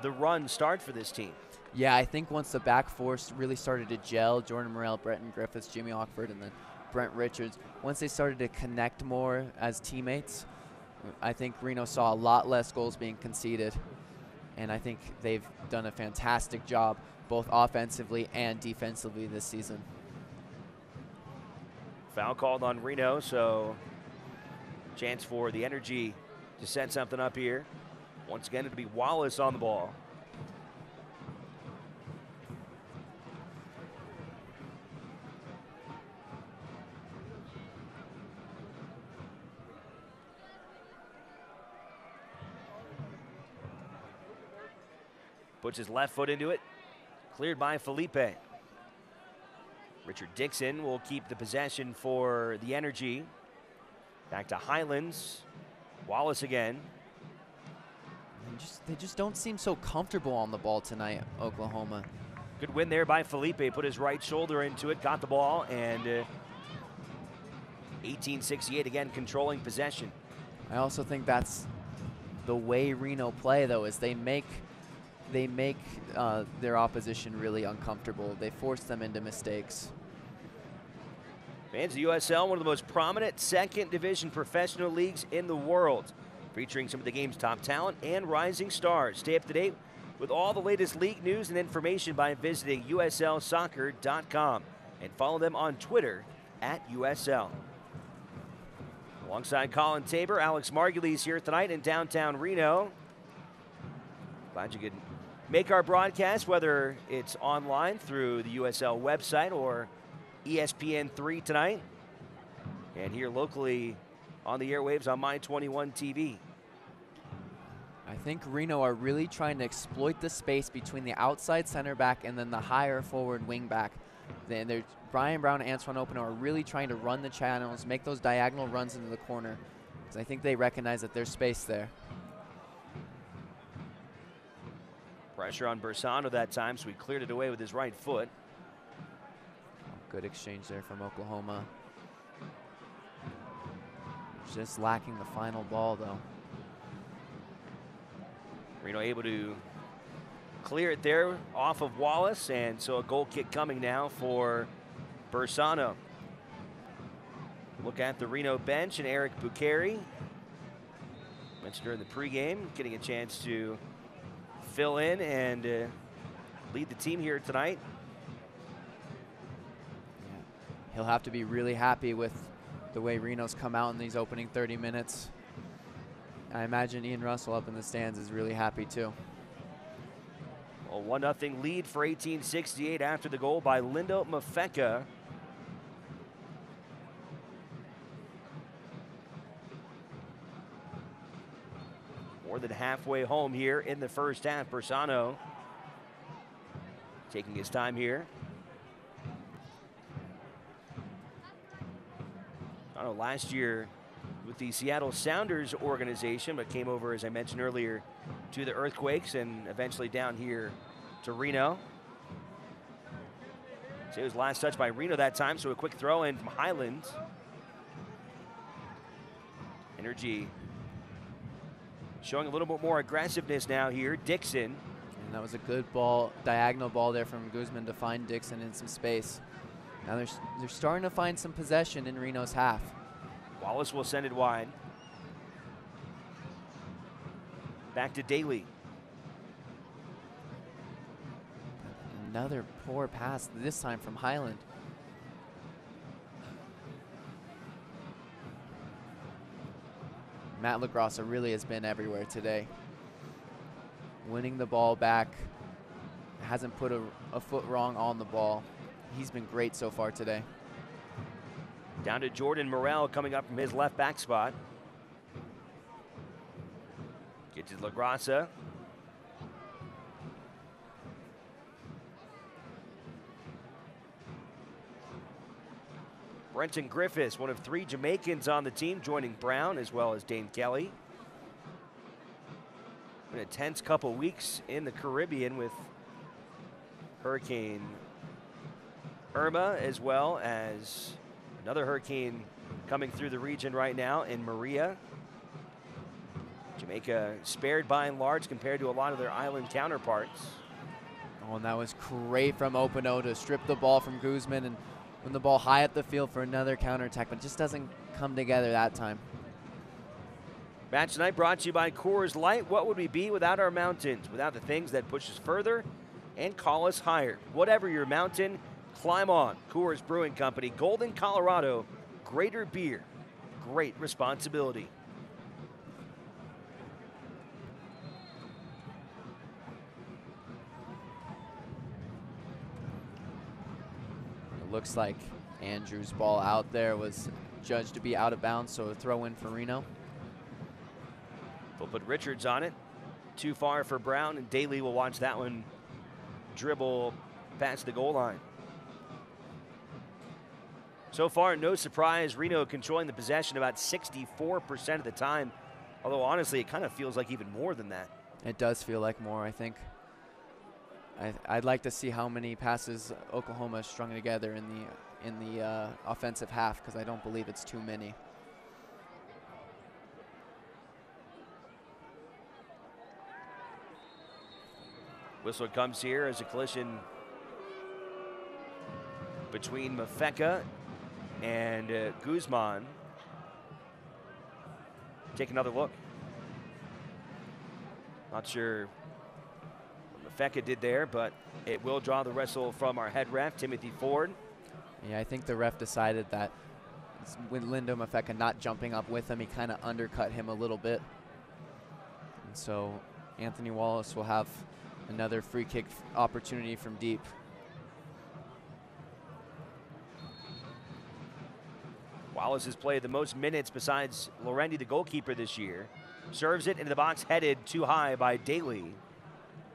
B: the run start for this team.
D: Yeah, I think once the back four really started to gel, Jordan Morel, Brenton Griffiths, Jimmy Ockford, and then Brent Richards, once they started to connect more as teammates, I think Reno saw a lot less goals being conceded, and I think they've done a fantastic job both offensively and defensively this season.
B: Foul called on Reno, so chance for the Energy to set something up here. Once again, it'll be Wallace on the ball. Puts his left foot into it. Cleared by Felipe. Richard Dixon will keep the possession for the Energy. Back to Highlands. Wallace again.
D: They just don't seem so comfortable on the ball tonight, Oklahoma.
B: Good win there by Felipe. Put his right shoulder into it, got the ball, and 1868 again controlling possession.
D: I also think that's the way Reno play, though, is they make their opposition really uncomfortable. They force them into mistakes.
B: Fans of USL, one of the most prominent second division professional leagues in the world, featuring some of the game's top talent and rising stars. Stay up to date with all the latest league news and information by visiting uslsoccer.com and follow them on Twitter @USL. Alongside Colin Tabor, Alex Margulies here tonight in downtown Reno. Glad you could make our broadcast, whether it's online through the USL website or ESPN3 tonight, and here locally on the airwaves on My21 TV.
D: I think Reno are really trying to exploit the space between the outside center back and then the higher forward wing back. Brian Brown and Antoine Openo are really trying to run the channels, make those diagonal runs into the corner, because I think they recognize that there's space there.
B: Pressure on Bersano that time, so he cleared it away with his right foot.
D: Good exchange there from Oklahoma. Just lacking the final ball, though.
B: Reno able to clear it there off of Wallace, and so a goal kick coming now for Bersano. Look at the Reno bench, and Eric Bucheri, mentioned during the pregame, getting a chance to fill in and lead the team here tonight.
D: Yeah. He'll have to be really happy with the way Reno's come out in these opening 30 minutes. I imagine Ian Russell up in the stands is really happy too.
B: Well, 1-0 lead for 1868 after the goal by Lindo Mafeka. More than halfway home here in the first half. Bersano taking his time here. I know last year with the Seattle Sounders organization, but came over, as I mentioned earlier, to the Earthquakes and eventually down here to Reno. So it was last touched by Reno that time, so a quick throw in from Highlands. Energy showing a little bit more aggressiveness now here. Dixon.
D: And that was a good ball, diagonal ball there from Guzman to find Dixon in some space. Now they're starting to find some possession in Reno's half.
B: Wallace will send it wide. Back to Daly.
D: Another poor pass, this time from Highland. Matt LaGrassa really has been everywhere today. Winning the ball back, hasn't put a foot wrong on the ball. He's been great so far today.
B: Down to Jordan Morrell coming up from his left back spot. Gets to LaGrassa. Brenton Griffiths, one of 3 Jamaicans on the team, joining Brown as well as Dane Kelly. Been a tense couple weeks in the Caribbean with Hurricane Irma, as well as another hurricane coming through the region right now in Maria. Jamaica spared by and large compared to a lot of their island counterparts.
D: Oh, and that was great from Opano to strip the ball from Guzman and win the ball high up the field for another counterattack, but it just doesn't come together that time.
B: Match tonight brought to you by Coors Light. What would we be without our mountains? Without the things that push us further and call us higher. Whatever your mountain, climb on. Coors Brewing Company, Golden, Colorado. Greater beer, great responsibility.
D: Looks like Andrew's ball out there was judged to be out of bounds, so a throw in for Reno.
B: We'll put Richards on it. Too far for Brown, and Daly will watch that one dribble past the goal line. So far, no surprise, Reno controlling the possession about 64% of the time, although honestly, it kind of feels like even more than that.
D: It does feel like more, I think. I'd like to see how many passes Oklahoma has strung together in the offensive half, because I don't believe it's too many.
B: Whistle comes here as a collision between Mafeka and Guzman. Take another look. Not sure what Mafeka did there, but it will draw the whistle from our head ref, Timothy Ford.
D: Yeah, I think the ref decided that with Lindo Mafeka not jumping up with him, he kind of undercut him a little bit. And so Anthony Wallace will have another free kick opportunity from deep.
B: Wallace has played the most minutes besides Lorendi, the goalkeeper, this year. Serves it into the box, headed too high by Daly.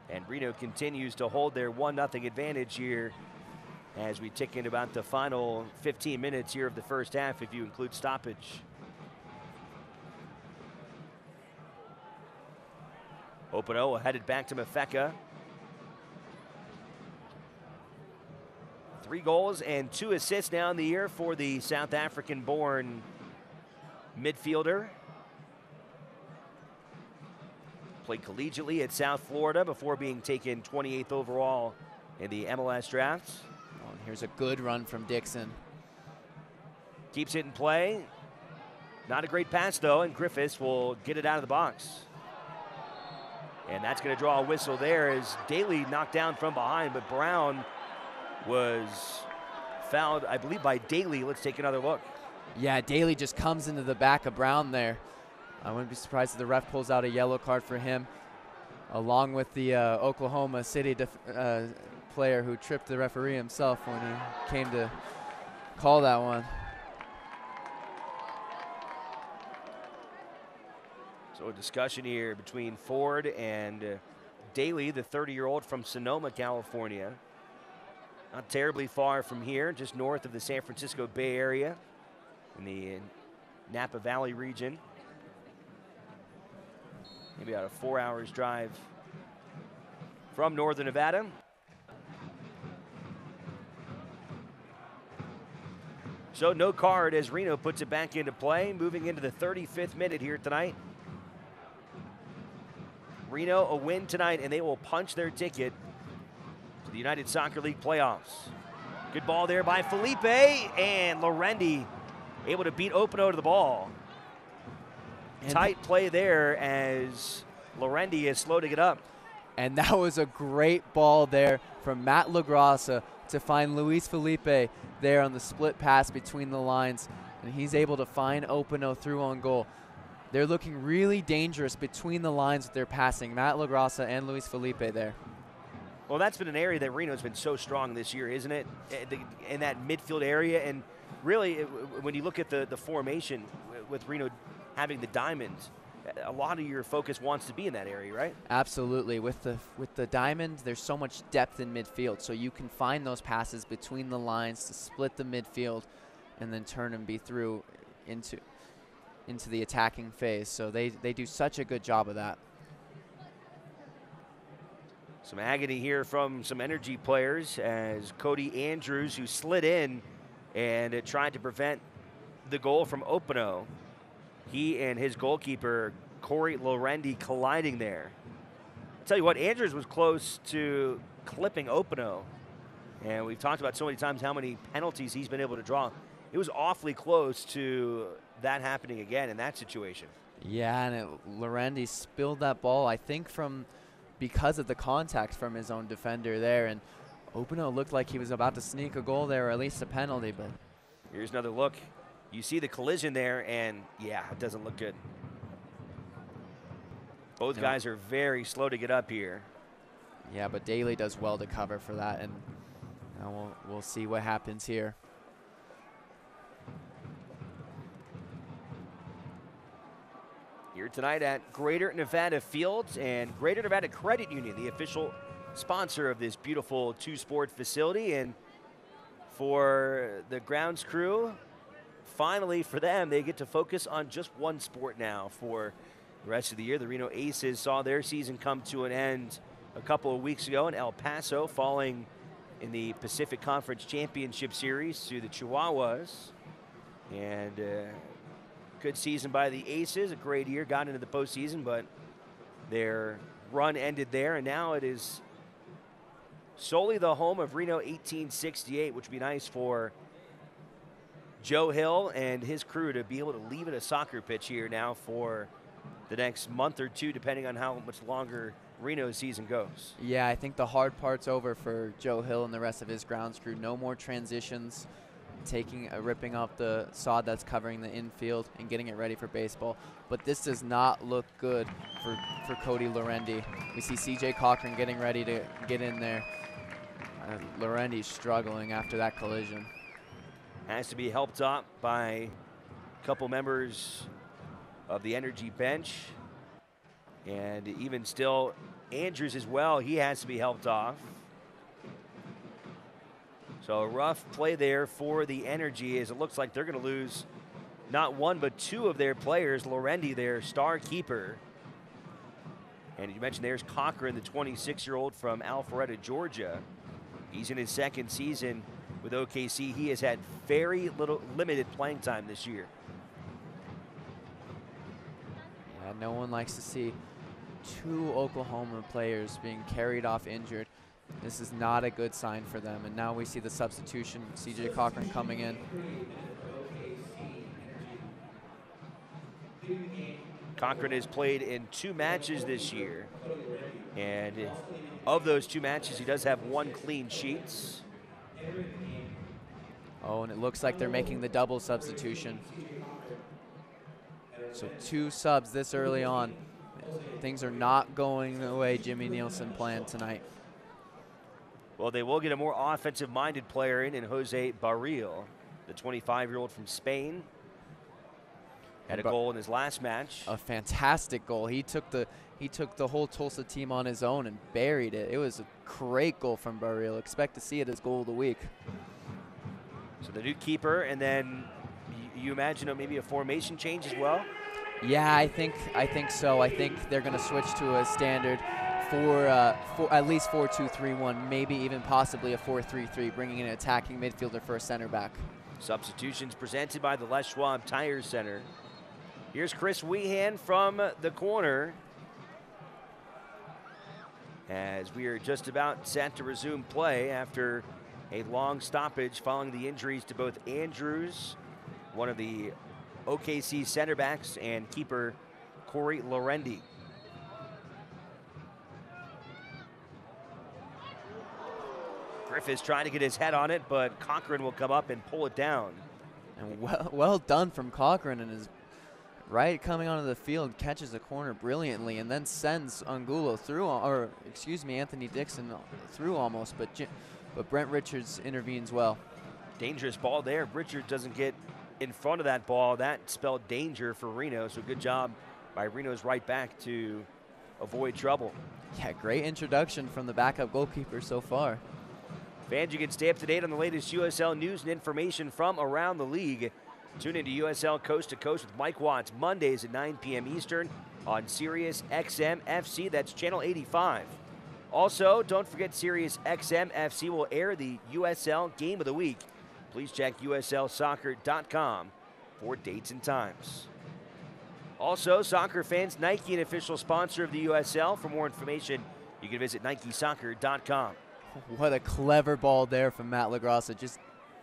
B: And Reno continues to hold their 1-0 advantage here as we tick in about the final 15 minutes here of the first half, if you include stoppage. Opano headed back to Mafeka. 3 goals and 2 assists now in the year for the South African-born midfielder. Played collegiately at South Florida before being taken 28th overall in the MLS draft.
D: Oh, and here's a good run from Dixon.
B: Keeps it in play. Not a great pass, though, and Griffiths will get it out of the box. And that's going to draw a whistle there as Daly knocked down from behind, but Brown was fouled, I believe, by Daly. Let's take another look.
D: Yeah, Daly just comes into the back of Brown there. I wouldn't be surprised if the ref pulls out a yellow card for him, along with the Oklahoma City player who tripped the referee himself when he came to call that one.
B: So a discussion here between Ford and Daly, the 30-year-old from Sonoma, California. Not terribly far from here, just north of the San Francisco Bay Area in the Napa Valley region. Maybe about a 4 hours drive from northern Nevada. So no card as Reno puts it back into play, moving into the 35th minute here tonight. Reno a win tonight, and they will punch their ticket to the United Soccer League playoffs. Good ball there by Felipe, and Lorendi able to beat Openo to the ball. And tight play there as Lorendi is slow to get up.
D: And that was a great ball there from Matt LaGrassa to find Luis Felipe there on the split pass between the lines. And he's able to find Openo through on goal. They're looking really dangerous between the lines with their passing. Matt LaGrassa and Luis Felipe there.
B: Well, that's been an area that Reno's been so strong this year, isn't it? In that midfield area. And really, when you look at the formation with Reno having the diamonds, a lot of your focus wants to be in that area, right?
D: Absolutely. With the diamond, there's so much depth in midfield, so you can find those passes between the lines to split the midfield and then turn and be through into the attacking phase. So they do such a good job of that.
B: Some agony here from some Energy players as Cody Andrews, who slid in and tried to prevent the goal from Openo. He and his goalkeeper, Corey Lorendi, colliding there. I'll tell you what, Andrews was close to clipping Openo. And we've talked about so many times how many penalties he's been able to draw. It was awfully close to that happening again in that situation.
D: Yeah, and Lorendi spilled that ball, I think, because of the contact from his own defender there. And Openo looked like he was about to sneak a goal there, or at least a penalty. But
B: here's another look. You see the collision there, and yeah, it doesn't look good. Both guys are very slow to get up here.
D: Yeah, but Daly does well to cover for that, and we'll see what happens here.
B: Here tonight at Greater Nevada Fields and Greater Nevada Credit Union, the official sponsor of this beautiful two-sport facility. And for the grounds crew, finally for them, they get to focus on just one sport now for the rest of the year. The Reno Aces saw their season come to an end a couple of weeks ago in El Paso, falling in the Pacific Conference Championship Series to the Chihuahuas. And good season by the Aces, a great year, got into the postseason, but their run ended there, and now it is solely the home of Reno 1868, which would be nice for Joe Hill and his crew to be able to leave at a soccer pitch here now for the next month or two, depending on how much longer Reno's season goes.
D: Yeah, I think the hard part's over for Joe Hill and the rest of his grounds crew. No more transitions, ripping off the sod that's covering the infield and getting it ready for baseball. But this does not look good for Cody Lorendi. We see CJ Cochran getting ready to get in there. Lorendi's struggling after that collision.
B: Has to be helped up by a couple members of the Energy bench. And even still, Andrews as well, he has to be helped off. So a rough play there for the Energy, as it looks like they're going to lose not one but two of their players. Lorendi, their star keeper. And you mentioned there's Cochran, the 26-year-old from Alpharetta, Georgia. He's in his second season with OKC. He has had very limited playing time this year.
D: Yeah, no one likes to see 2 Oklahoma players being carried off injured. This is not a good sign for them. And now we see the substitution, CJ Cochran coming in.
B: Cochran has played in 2 matches this year. And of those 2 matches, he does have 1 clean sheet.
D: Oh, and it looks like they're making the double substitution. So 2 subs this early on. Things are not going the way Jimmy Nielsen planned tonight.
B: Well, they will get a more offensive-minded player in Jose Barril, the 25-year-old from Spain. Had a goal in his last match.
D: A fantastic goal. He took the whole Tulsa team on his own and buried it. It was a great goal from Barril. Expect to see it as goal of the week.
B: So the new keeper, and then you imagine maybe a formation change as well?
D: Yeah, I think so. I think they're going to switch to a standard for at least 4-2-3-1, maybe even possibly a 4-3-3, bringing in an attacking midfielder for a center back.
B: Substitutions presented by the Les Schwab Tire Center. Here's Chris Weehan from the corner, as we are just about set to resume play after a long stoppage following the injuries to both Andrews, one of the OKC center backs, and keeper Corey Lorendi. Griffiths trying to get his head on it, but Cochran will come up and pull it down.
D: And well done from Cochran, and his right coming onto the field, catches the corner brilliantly, and then sends Angulo through, or excuse me, Anthony Dixon through almost, but Brent Richards intervenes well.
B: Dangerous ball there. Richards doesn't get in front of that ball. That spelled danger for Reno, so good job by Reno's right back to avoid trouble.
D: Yeah, great introduction from the backup goalkeeper so far.
B: Fans, you can stay up to date on the latest USL news and information from around the league. Tune into USL Coast to Coast with Mike Watts, Mondays at 9 p.m. Eastern on Sirius XM FC. That's channel 85. Also, don't forget Sirius XM FC will air the USL Game of the Week. Please check USLsoccer.com for dates and times. Also, soccer fans, Nike, an official sponsor of the USL. For more information, you can visit NikeSoccer.com.
D: What a clever ball there from Matt LaGrassa. Just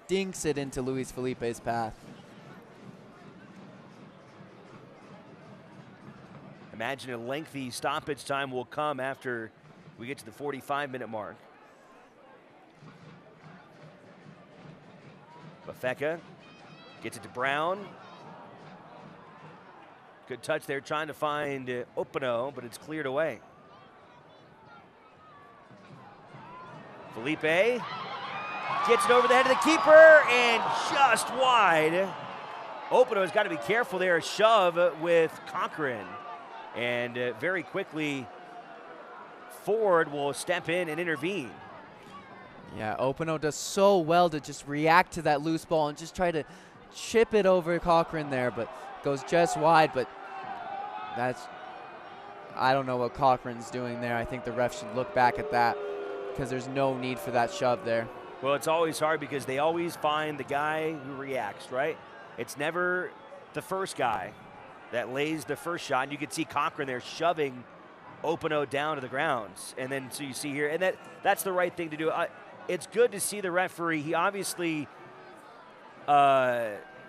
D: dinks it into Luis Felipe's path.
B: Imagine a lengthy stoppage time will come after we get to the 45-minute mark. Bafeka gets it to Brown. Good touch there, trying to find Opano, but it's cleared away. Felipe gets it over the head of the keeper and just wide. Opano's got to be careful there. A shove with Cochran. And very quickly, Ford will step in and intervene.
D: Yeah, Opano does so well to just react to that loose ball and just try to chip it over Cochran there, but goes just wide. But I don't know what Cochran's doing there. I think the ref should look back at that, because there's no need for that shove there.
B: Well, it's always hard because they always find the guy who reacts, right? It's never the first guy that lays the first shot. And you can see Cochran there shoving Opano down to the ground. And then so you see here, and that's the right thing to do. It's good to see the referee. He obviously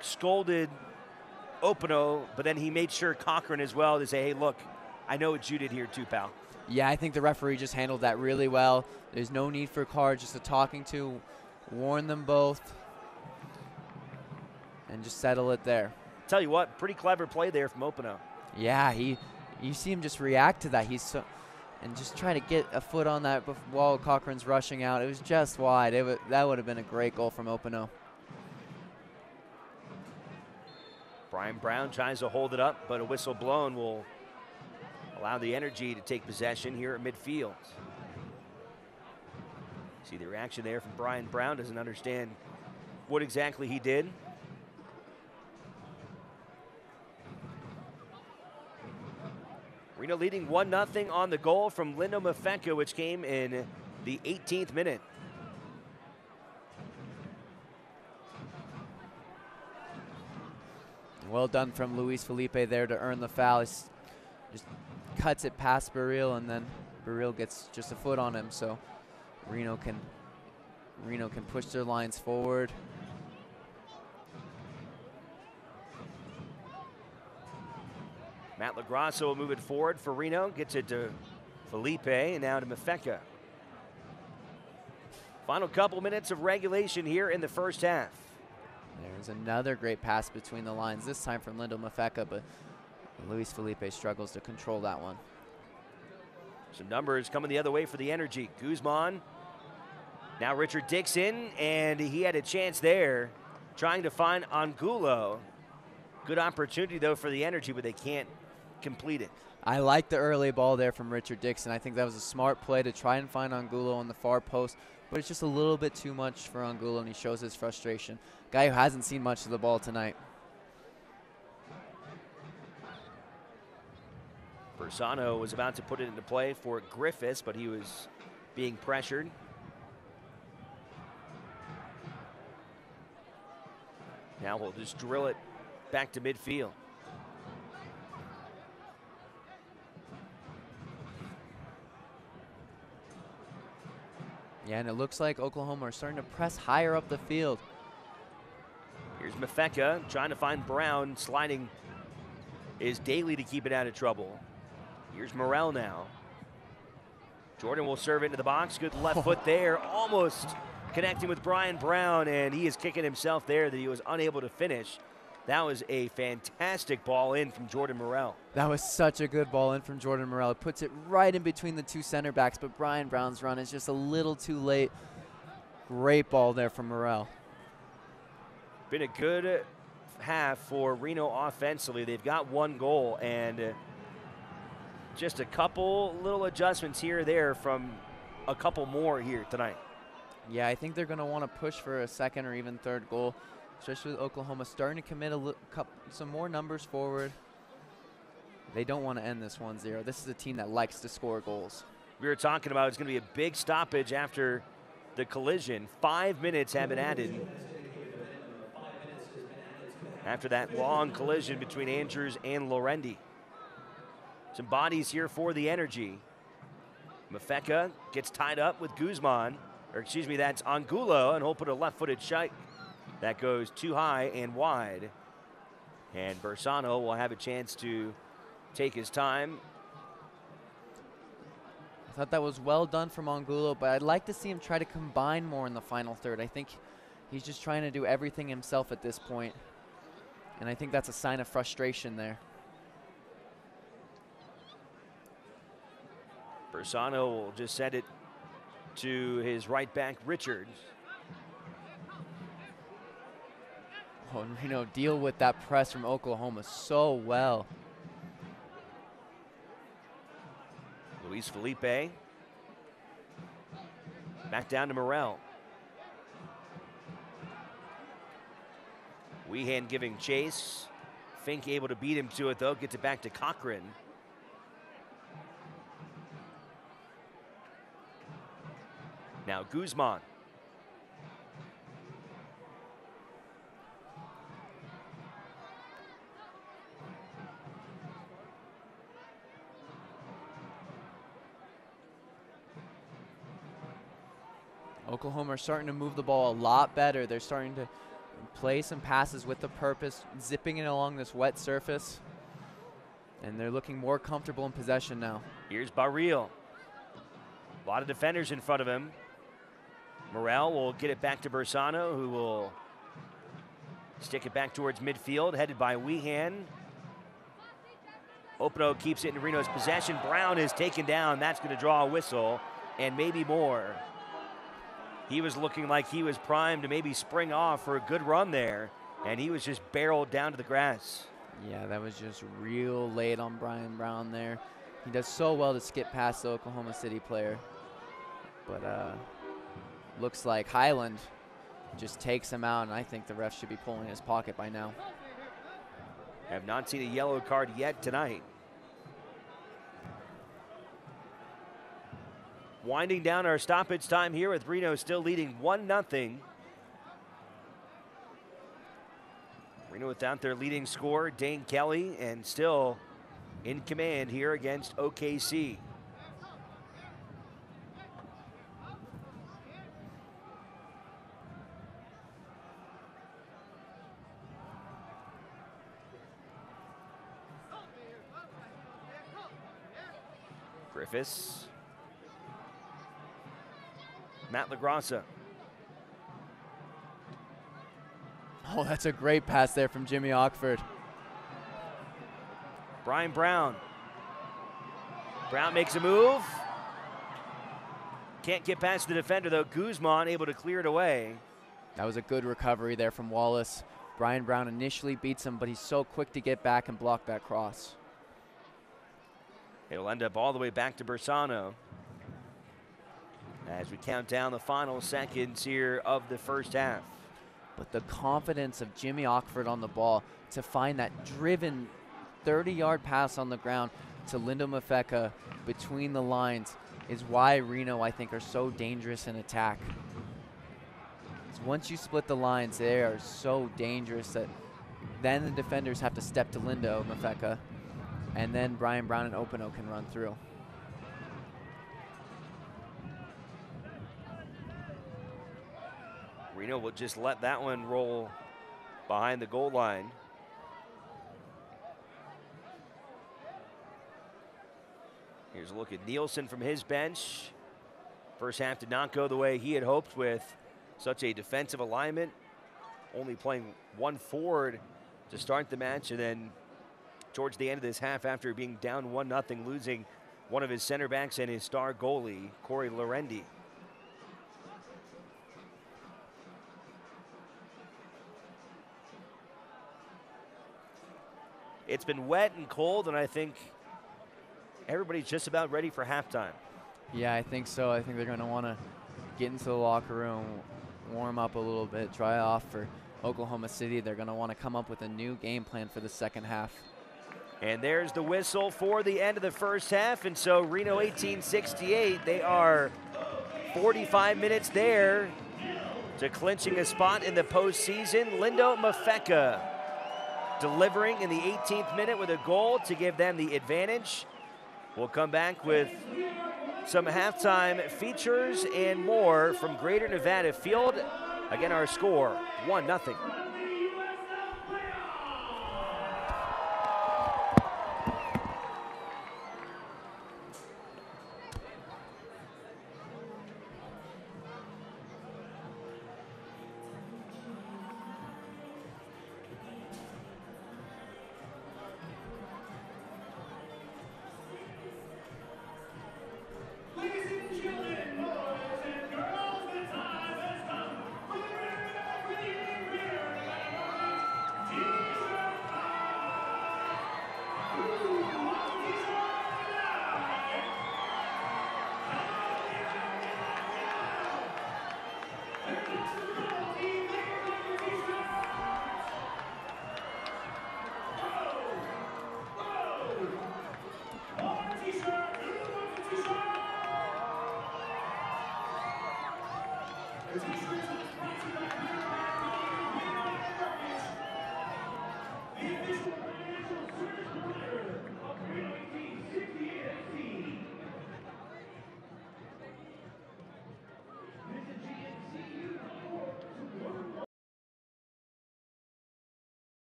B: scolded Opano, but then he made sure Cochran as well to say, hey, look, I know what you did here too, pal.
D: Yeah, I think the referee just handled that really well. There's no need for cards, just a talking to, warn them both, and just settle it there.
B: Tell you what, pretty clever play there from Opano.
D: Yeah, you see him just react to that. And just try to get a foot on that while Cochran's rushing out. It was just wide. That would have been a great goal from Opano.
B: Brian Brown tries to hold it up, but a whistle blown will allow the Energy to take possession here at midfield. See the reaction there from Brian Brown. Doesn't understand what exactly he did. Reno leading 1-0 on the goal from Lindo Mafeka, which came in the 18th minute. Well
D: done from Luis Felipe there to earn the foul. He's just cuts it past Baril, and then Baril gets just a foot on him. So Reno can push their lines forward.
B: Matt LaGrasso will move it forward for Reno. Gets it to Felipe and now to Mafeka. Final couple minutes of regulation here in the first half.
D: There's another great pass between the lines, this time from Lindo Mafeka, but Luis Felipe struggles to control that one.
B: Some numbers coming the other way for the Energy. Guzman, now Richard Dixon, and he had a chance there trying to find Angulo. Good opportunity, though, for the Energy, but they can't complete it.
D: I like the early ball there from Richard Dixon. I think that was a smart play to try and find Angulo on the far post, but it's just a little bit too much for Angulo, and he shows his frustration. Guy who hasn't seen much of the ball tonight.
B: Bersano was about to put it into play for Griffiths, but he was being pressured. Now we'll just drill it back to midfield.
D: Yeah, and it looks like Oklahoma are starting to press higher up the field.
B: Here's Mafeka trying to find Brown, sliding is Daly to keep it out of trouble. Here's Morel now. Jordan will serve into the box. Good left foot there, almost connecting with Brian Brown, and he is kicking himself there that he was unable to finish. That was a fantastic ball in from Jordan Morel.
D: That was such a good ball in from Jordan Morel. It puts it right in between the two center backs, but Brian Brown's run is just a little too late. Great ball there from Morel.
B: Been a good half for Reno offensively. They've got one goal, and just a couple little adjustments here or there from a couple more here tonight.
D: Yeah, I think they're going to want to push for a second or even third goal, especially with Oklahoma starting to commit some more numbers forward. They don't want to end this 1-0. This is a team that likes to score goals.
B: We were talking about it's going to be a big stoppage after the collision. 5 minutes have been added after that long collision between Andrews and Lorendi. Some bodies here for the Energy. Mafeka gets tied up with Guzman, or excuse me, that's Angulo, and he'll put a left-footed shot that goes too high and wide. And Bersano will have a chance to take his time.
D: I thought that was well done from Angulo, but I'd like to see him try to combine more in the final third. I think he's just trying to do everything himself at this point, and I think that's a sign of frustration there.
B: Bersano will just send it to his right back, Richards.
D: Oh, and Reno deal with that press from Oklahoma so well.
B: Luis Felipe. Back down to Morel. Weehan giving chase. Fink able to beat him to it, though. Gets it back to Cochran. Now Guzman.
D: Oklahoma are starting to move the ball a lot better. They're starting to play some passes with the purpose, zipping it along this wet surface. And they're looking more comfortable in possession now.
B: Here's Baril. A lot of defenders in front of him. Morel will get it back to Bersano, who will stick it back towards midfield, headed by Weehan. Opno keeps it in Reno's possession. Brown is taken down. That's going to draw a whistle, and maybe more. He was looking like he was primed to maybe spring off for a good run there, and he was just barreled down to the grass.
D: Yeah, that was just real late on Brian Brown there. He does so well to skip past the Oklahoma City player. But looks like Highland just takes him out, and I think the ref should be pulling his pocket by now.
B: Have not seen a yellow card yet tonight. Winding down our stoppage time here with Reno still leading 1-0. Reno without their leading scorer, Dane Kelly, and still in command here against OKC. Griffiths. Matt LaGrassa.
D: Oh, that's a great pass there from Jimmy Ockford.
B: Brian Brown. Brown makes a move. Can't get past the defender, though. Guzman able to clear it away.
D: That was a good recovery there from Wallace. Brian Brown initially beats him, but he's so quick to get back and block that cross.
B: It'll end up all the way back to Bersano as we count down the final seconds here of the first half.
D: But the confidence of Jimmy Ockford on the ball to find that driven 30-yard pass on the ground to Lindo Mafeka between the lines is why Reno, I think, are so dangerous in attack. Once you split the lines, they are so dangerous that then the defenders have to step to Lindo Mafeka, and then Brian Brown and Openo can run through.
B: Reno will just let that one roll behind the goal line. Here's a look at Nielsen from his bench. First half did not go the way he had hoped with such a defensive alignment. Only playing one forward to start the match, and then towards the end of this half, after being down 1-0, losing one of his center backs and his star goalie, Corey Lorendi. It's been wet and cold, and I think everybody's just about ready for halftime.
D: Yeah, I think so. I think they're going to want to get into the locker room, warm up a little bit, dry off for Oklahoma City. They're going to want to come up with a new game plan for the second half.
B: And there's the whistle for the end of the first half. And so Reno 1868, they are 45 minutes there to clinching a spot in the postseason. Lindo Mafeka delivering in the 18th minute with a goal to give them the advantage. We'll come back with some halftime features and more from Greater Nevada Field. Again, our score, 1-0.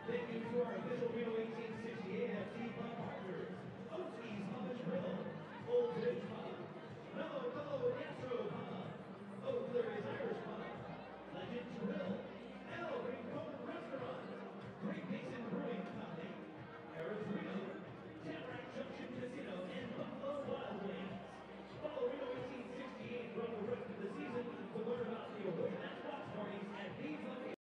C: Thank you to our official Reno 1868 FC club partners, OT's Mama Drill, Old Bridge Pub, Mellow Mellow Astro Pub, Eau Clary's Irish Pub, Legend Grill, El Rincon Restaurant, Great Basin Brewing Company, Harris Reno, Tamarack Junction Casino, and Buffalo Wild Wings. Follow Reno 1868 throughout the rest of the season to learn about the award match watch parties at these locations.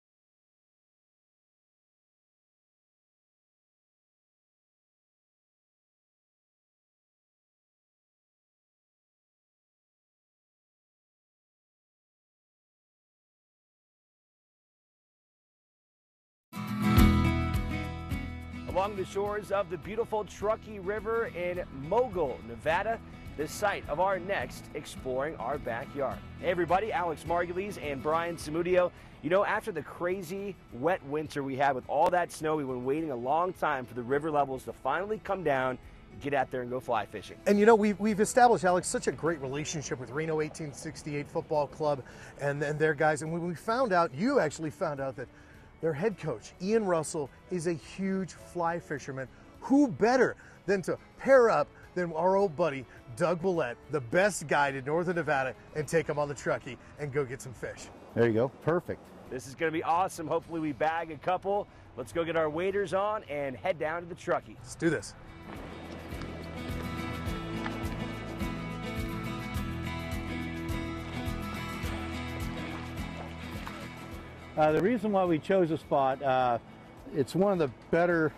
B: Along the shores of the beautiful Truckee River in Mogul, Nevada, the site of our next Exploring Our Backyard. Hey everybody, Alex Margulies and Brian Samudio. You know, after the crazy wet winter we had with all that snow, we've been waiting a long time for the river levels to finally come down, get out there and go fly fishing.
A: And you know, we've established, Alex, such a great relationship with Reno 1868 Football Club and their guys. And when we found out, you actually found out that their head coach, Ian Russell, is a huge fly fisherman. Who better than to pair up than our old buddy, Doug Willett, the best guide in Northern Nevada, and take him on the truckie and go get some fish.
E: There you go, perfect.
B: This is going to be awesome. Hopefully we bag a couple. Let's go get our waders on and head down to the truckie.
A: Let's do this.
E: The reason why we chose the spot, it's one of the better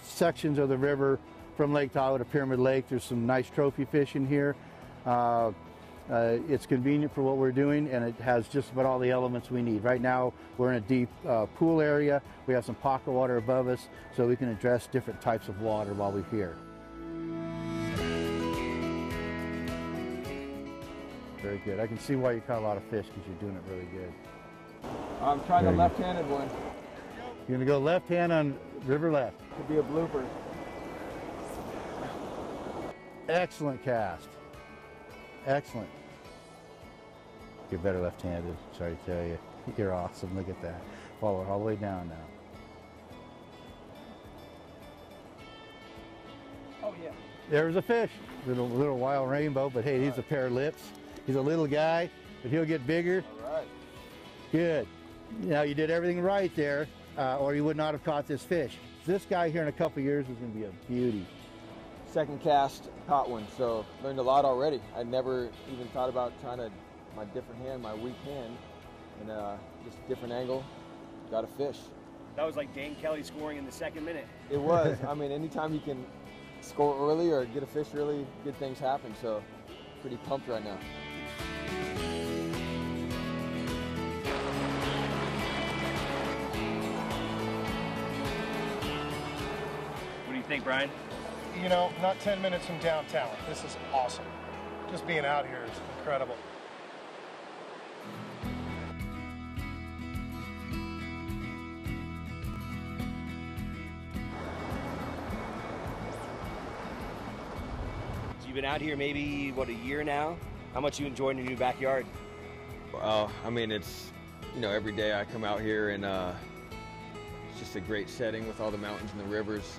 E: sections of the river from Lake Tahoe to Pyramid Lake. There's some nice trophy fishing here. It's convenient for what we're doing, and it has just about all the elements we need. Right now, we're in a deep pool area. We have some pocket water above us, so we can address different types of water while we're here. Very good. I can see why you caught a lot of fish, because you're doing it really good.
F: I'm trying the left-handed one.
E: You're going to go left hand on river left.
F: Could be a blooper.
E: Excellent cast. Excellent. You're better left-handed, sorry to tell you. You're awesome, look at that. Follow it all the way down now.
F: Oh yeah.
E: There's a fish. Little wild rainbow, but hey, he's a pair of lips. He's a little guy, but he'll get bigger.
F: All right.
E: Good. Now you did everything right there, or you would not have caught this fish. This guy here in a couple years is going to be a beauty.
F: Second cast, caught one, so learned a lot already. I never even thought about trying my different hand, my weak hand, and just a different angle, got a fish.
B: That was like Dane Kelly scoring in the second minute.
F: It was. I mean, anytime you can score early or get a fish early, good things happen, so pretty pumped right now.
B: What do you think, Brian?
A: You know, not 10 minutes from downtown. This is awesome. Just being out here is incredible.
B: So you've been out here maybe, what, a year now? How much you enjoying your new backyard?
F: Well, I mean, it's, you know, every day I come out here and it's just a great setting with all the mountains and the rivers,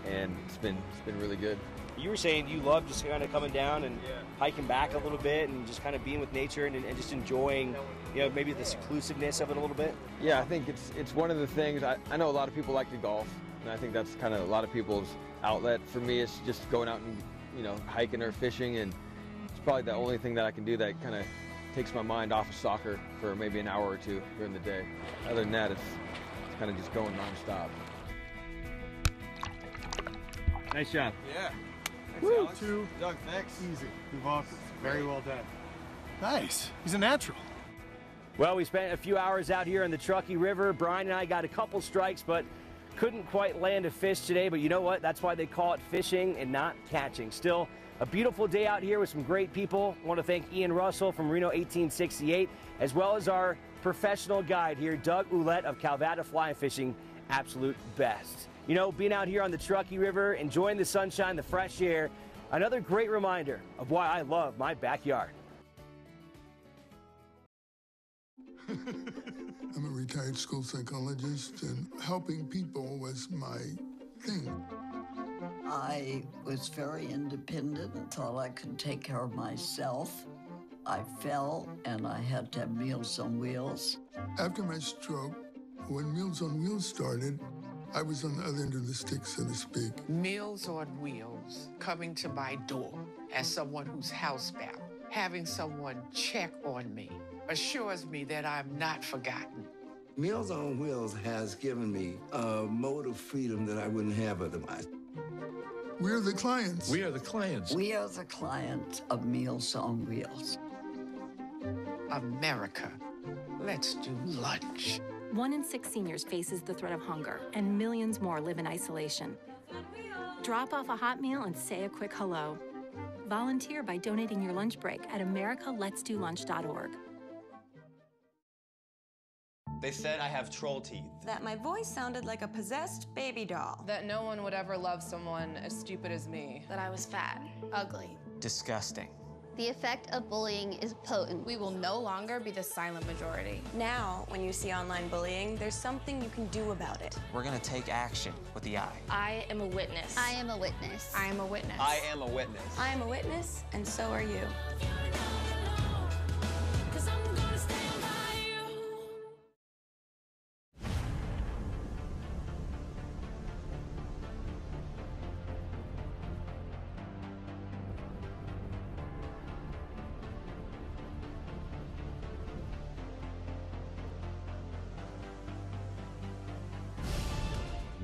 F: and it's been really good.
B: You were saying you love just kind of coming down and hiking back a little bit and just kind of being with nature and just enjoying, you know, maybe the seclusiveness of it a little bit?
F: Yeah, I think it's one of the things. I know a lot of people like to golf, and I think that's kind of a lot of people's outlet. For me, it's just going out and, you know, hiking or fishing, and it's probably the only thing that I can do that kind of takes my mind off of soccer for maybe an hour or two during the day. Other than that, it's kind of just going nonstop.
B: Nice job.
F: Yeah.
A: Woo.
F: Alex. Doug, thanks.
A: Easy. Very well done. Nice. He's a natural.
B: Well, we spent a few hours out here on the Truckee River. Brian and I got a couple strikes, but couldn't quite land a fish today. But you know what? That's why they call it fishing and not catching. Still, a beautiful day out here with some great people. I want to thank Ian Russell from Reno 1868, as well as our professional guide here, Doug Willett of Calvada Fly Fishing, absolute best. You know, being out here on the Truckee River, enjoying the sunshine, the fresh air, another great reminder of why I love my backyard.
G: I'm a retired school psychologist, and helping people was my thing.
H: I was very independent and thought I could take care of myself. I fell and I had to have Meals on Wheels.
G: After my stroke, when Meals on Wheels started, I was on the other end of the stick, so to speak.
I: Meals on Wheels coming to my door as someone who's housebound, having someone check on me, assures me that I'm not forgotten.
J: Meals on Wheels has given me a mode of freedom that I wouldn't have otherwise.
G: We're the clients.
J: We are the clients.
H: We are the clients of Meals on Wheels.
I: America, let's do lunch.
K: 1 in 6 seniors faces the threat of hunger, and millions more live in isolation. Drop off a hot meal and say a quick hello. Volunteer by donating your lunch break at americaletsdolunch.org.
L: They said I have troll teeth.
M: That my voice sounded like a possessed baby doll.
N: That no one would ever love someone as stupid as me.
O: That I was fat, ugly.
L: Disgusting.
P: The effect of bullying is potent.
O: We will no longer be the silent majority.
M: Now, when you see online bullying, there's something you can do about it.
L: We're gonna take action with the I.
O: I am a witness.
P: I am a witness.
O: I am a witness.
L: I am a witness.
M: I am a witness, and so are you.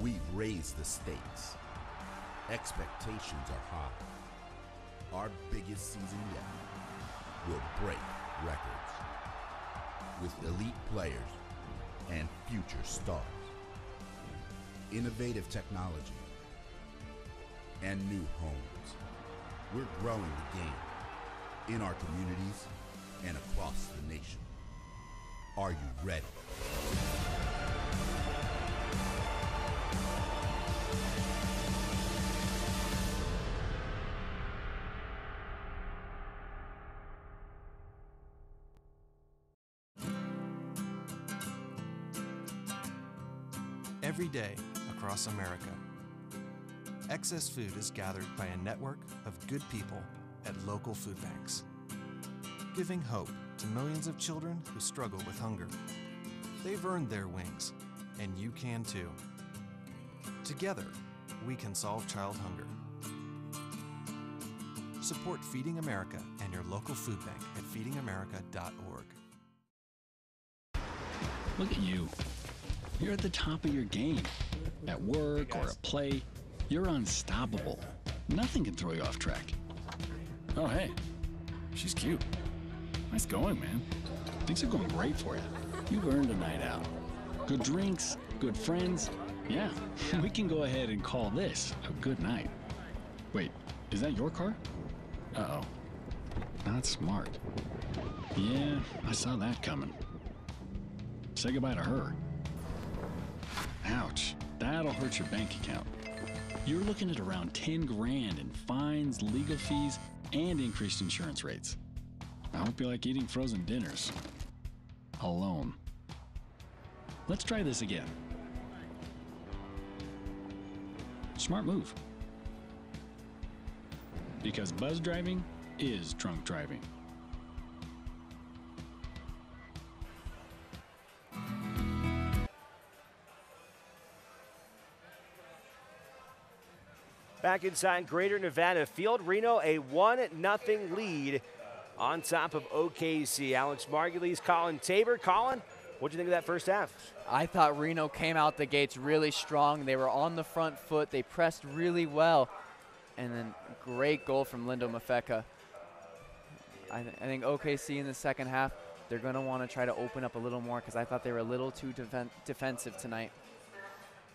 Q: We've raised the stakes. Expectations are high. Our biggest season yet will break records with elite players and future stars. Innovative technology and new homes. We're growing the game in our communities and across the nation. Are you ready?
R: Every day across America, excess food is gathered by a network of good people at local food banks, giving hope to millions of children who struggle with hunger. They've earned their wings, and you can too. Together, we can solve child hunger. Support Feeding America and your local food bank at feedingamerica.org.
S: Look at you. You're at the top of your game. At work or at play, you're unstoppable. Nothing can throw you off track. Oh, hey, she's cute. Nice going, man. Things are going great for you. You've earned a night out. Good drinks, good friends. Yeah, we can go ahead and call this a good night. Wait, is that your car? Uh-oh. Not smart. Yeah, I saw that coming. Say goodbye to her. Ouch, that'll hurt your bank account. You're looking at around 10 grand in fines, legal fees, and increased insurance rates. I hope you like eating frozen dinners. Alone. Let's try this again. Smart move. Because buzz driving is drunk driving.
B: Back inside Greater Nevada Field, Reno a 1-0 lead on top of OKC. Alex Margulies, Colin Tabor. Colin, what do you think of that first half?
D: I thought Reno came out the gates really strong. They were on the front foot. They pressed really well. And then great goal from Lindo Mafeka. I think OKC in the second half, they're going to want to try to open up a little more because I thought they were a little too defensive tonight.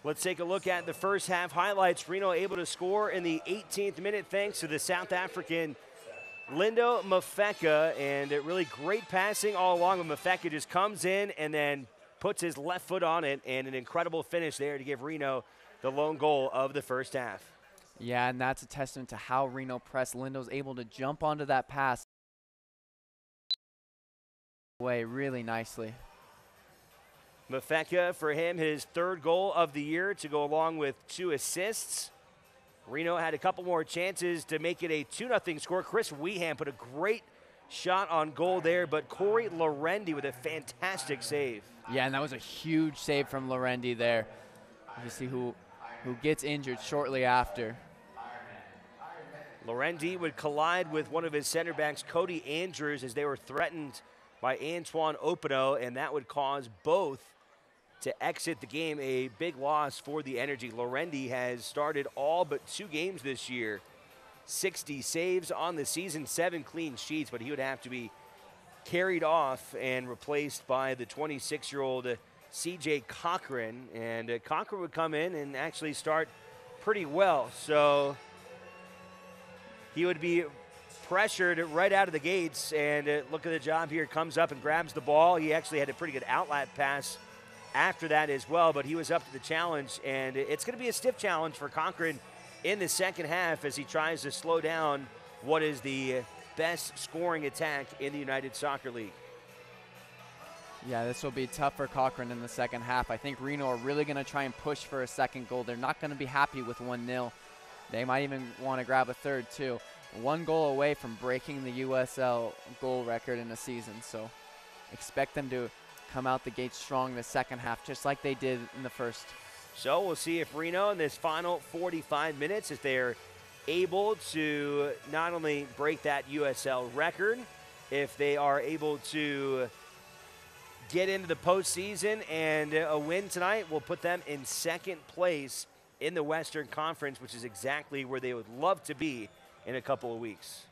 B: Let's take a look at the first half highlights. Reno able to score in the 18th minute thanks to the South African Lindo Mafeka, and really great passing all along. Mafeka just comes in and then puts his left foot on it, and an incredible finish there to give Reno the lone goal of the first half.
D: Yeah, and that's a testament to how Reno pressed. Lindo's able to jump onto that pass away really nicely.
B: Mafeka, for him, his third goal of the year to go along with 2 assists. Reno had a couple more chances to make it a 2-0 score. Chris Weehan put a great shot on goal there, but Corey Lorendi with a fantastic save.
D: Yeah, and that was a huge save from Lorendi there. You see who gets injured shortly after.
B: Lorendi would collide with one of his center backs, Cody Andrews, as they were threatened by Antoine Opino, and that would cause both to exit the game. A big loss for the Energy. Lorendi has started all but 2 games this year. 60 saves on the season, 7 clean sheets, but he would have to be carried off and replaced by the 26-year-old CJ Cochran. And Cochran would come in and actually start pretty well. So he would be pressured right out of the gates, and look at the job here. Comes up and grabs the ball. He actually had a pretty good outlet pass after that as well, but he was up to the challenge, and it's going to be a stiff challenge for Cochran in the second half as he tries to slow down what is the best scoring attack in the United Soccer League.
D: Yeah, this will be tough for Cochran in the second half. I think Reno are really going to try and push for a second goal. They're not going to be happy with 1-0. They might even want to grab a third, too. 1 goal away from breaking the USL goal record in a season, so expect them to come out the gate strong in the second half, just like they did in the first.
B: So we'll see if Reno in this final 45 minutes, if they're able to not only break that USL record, if they are able to get into the postseason, and a win tonight will put them in second place in the Western Conference, which is exactly where they would love to be in a couple of weeks.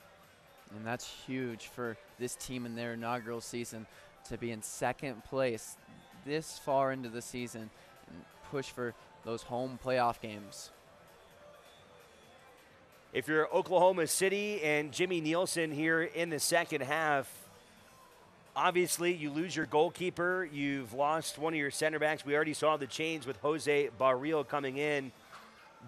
D: And that's huge for this team in their inaugural season, to be in second place this far into the season and push for those home playoff games.
B: If you're Oklahoma City and Jimmy Nielsen here in the second half, obviously you lose your goalkeeper. You've lost one of your center backs. We already saw the change with Jose Barrio coming in.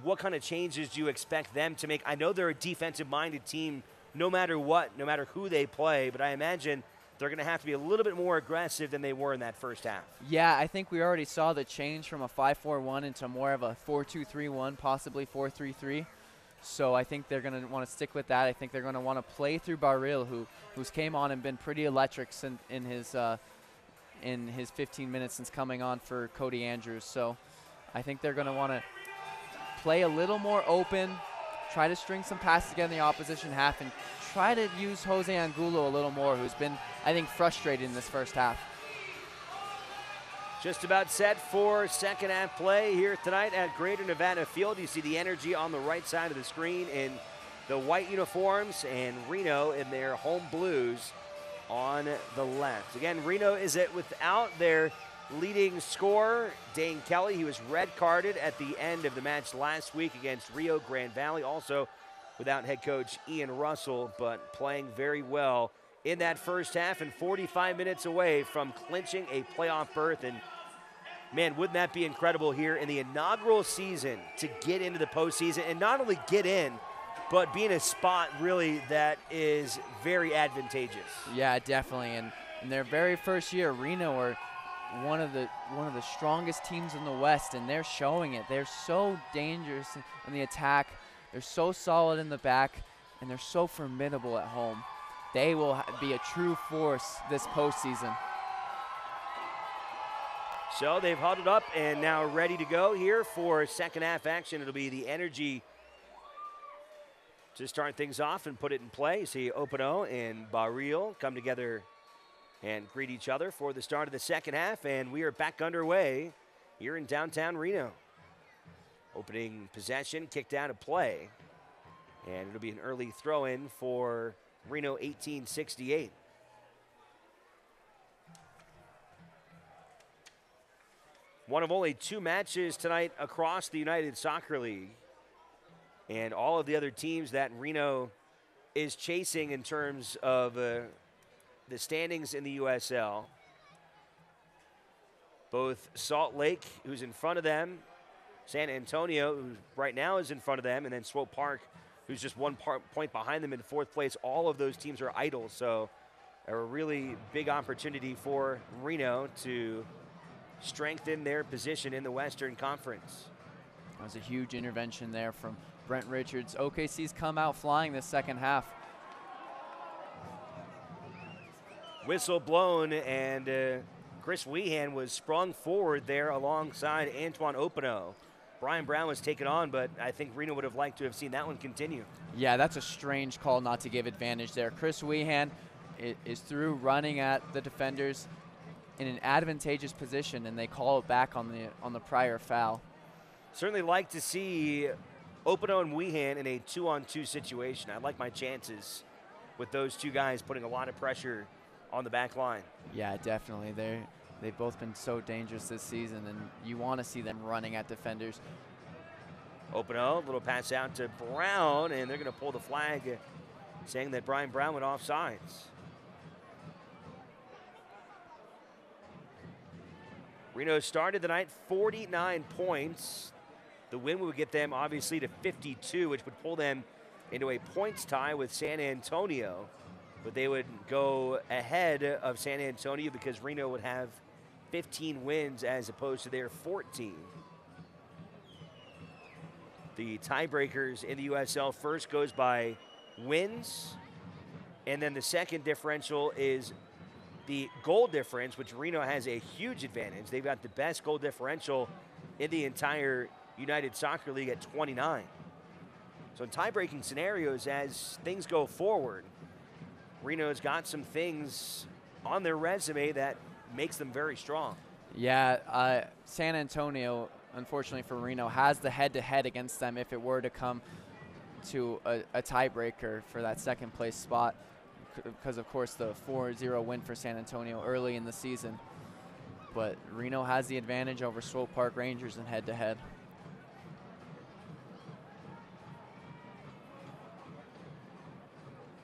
B: What kind of changes do you expect them to make? I know they're a defensive-minded team no matter what, no matter who they play, but I imagine they're going to have to be a little bit more aggressive than they were in that first half.
D: Yeah, I think we already saw the change from a 5-4-1 into more of a 4-2-3-1, possibly 4-3-3. So I think they're going to want to stick with that. I think they're going to want to play through Barril, who's came on and been pretty electric in his 15 minutes since coming on for Cody Andrews. So I think they're going to want to play a little more open, try to string some passes together in the opposition half, and try to use Jose Angulo a little more, who's been, I think, frustrated in this first half.
B: Just about set for second half play here tonight at Greater Nevada Field. You see the Energy on the right side of the screen in the white uniforms, and Reno in their home blues on the left. Again, Reno is without their leading scorer, Dane Kelly. He was red carded at the end of the match last week against Rio Grande Valley. Also without head coach Ian Russell, but playing very well in that first half and 45 minutes away from clinching a playoff berth. And man, wouldn't that be incredible here in the inaugural season to get into the postseason and not only get in, but be in a spot really that is very advantageous.
D: Yeah, definitely. And in their very first year, Reno are one of the strongest teams in the West, and they're showing it. They're so dangerous in the attack. They're so solid in the back, and they're so formidable at home. They will be a true force this postseason.
B: So they've huddled up and now ready to go here for second half action. It'll be the Energy to start things off and put it in play. You see Opano and Barril come together and greet each other for the start of the second half, and we are back underway here in downtown Reno. Opening possession, kicked out of play, and it'll be an early throw-in for Reno 1868. One of only 2 matches tonight across the United Soccer League, and all of the other teams that Reno is chasing in terms of the standings in the USL. Both Salt Lake, who's in front of them, San Antonio, who right now is in front of them, and then Swope Park, who's just 1 point behind them in 4th place. All of those teams are idle, so a really big opportunity for Reno to strengthen their position in the Western Conference.
D: That was a huge intervention there from Brent Richards. OKC's come out flying this second half.
B: Whistle blown, and Chris Weehan was sprung forward there alongside Antoine Opano. Brian Brown was taken on, but I think Reno would have liked to have seen that one continue.
D: Yeah, that's a strange call not to give advantage there. Chris Weehan is through running at the defenders in an advantageous position, and they call it back on the prior foul.
B: Certainly like to see Opano and Weehan in a 2-on-2 situation. I like my chances with those 2 guys putting a lot of pressure on the back line.
D: Yeah, definitely. They've both been so dangerous this season, and you want to see them running at defenders.
B: Opano, little pass out to Brown, and they're going to pull the flag saying that Brian Brown went offsides. Reno started the night 49 points. The win would get them obviously to 52, which would pull them into a points tie with San Antonio. But they would go ahead of San Antonio because Reno would have 15 wins as opposed to their 14. The tiebreakers in the USL first goes by wins, and then the second differential is the goal difference, which Reno has a huge advantage. They've got the best goal differential in the entire United Soccer League at 29. So in tie-breaking scenarios, as things go forward, Reno's got some things on their resume that makes them very strong.
D: Yeah, San Antonio, unfortunately for Reno, has the head-to-head against them if it were to come to a tiebreaker for that second place spot, because of course the 4-0 win for San Antonio early in the season. But Reno has the advantage over Swope Park Rangers in head-to-head.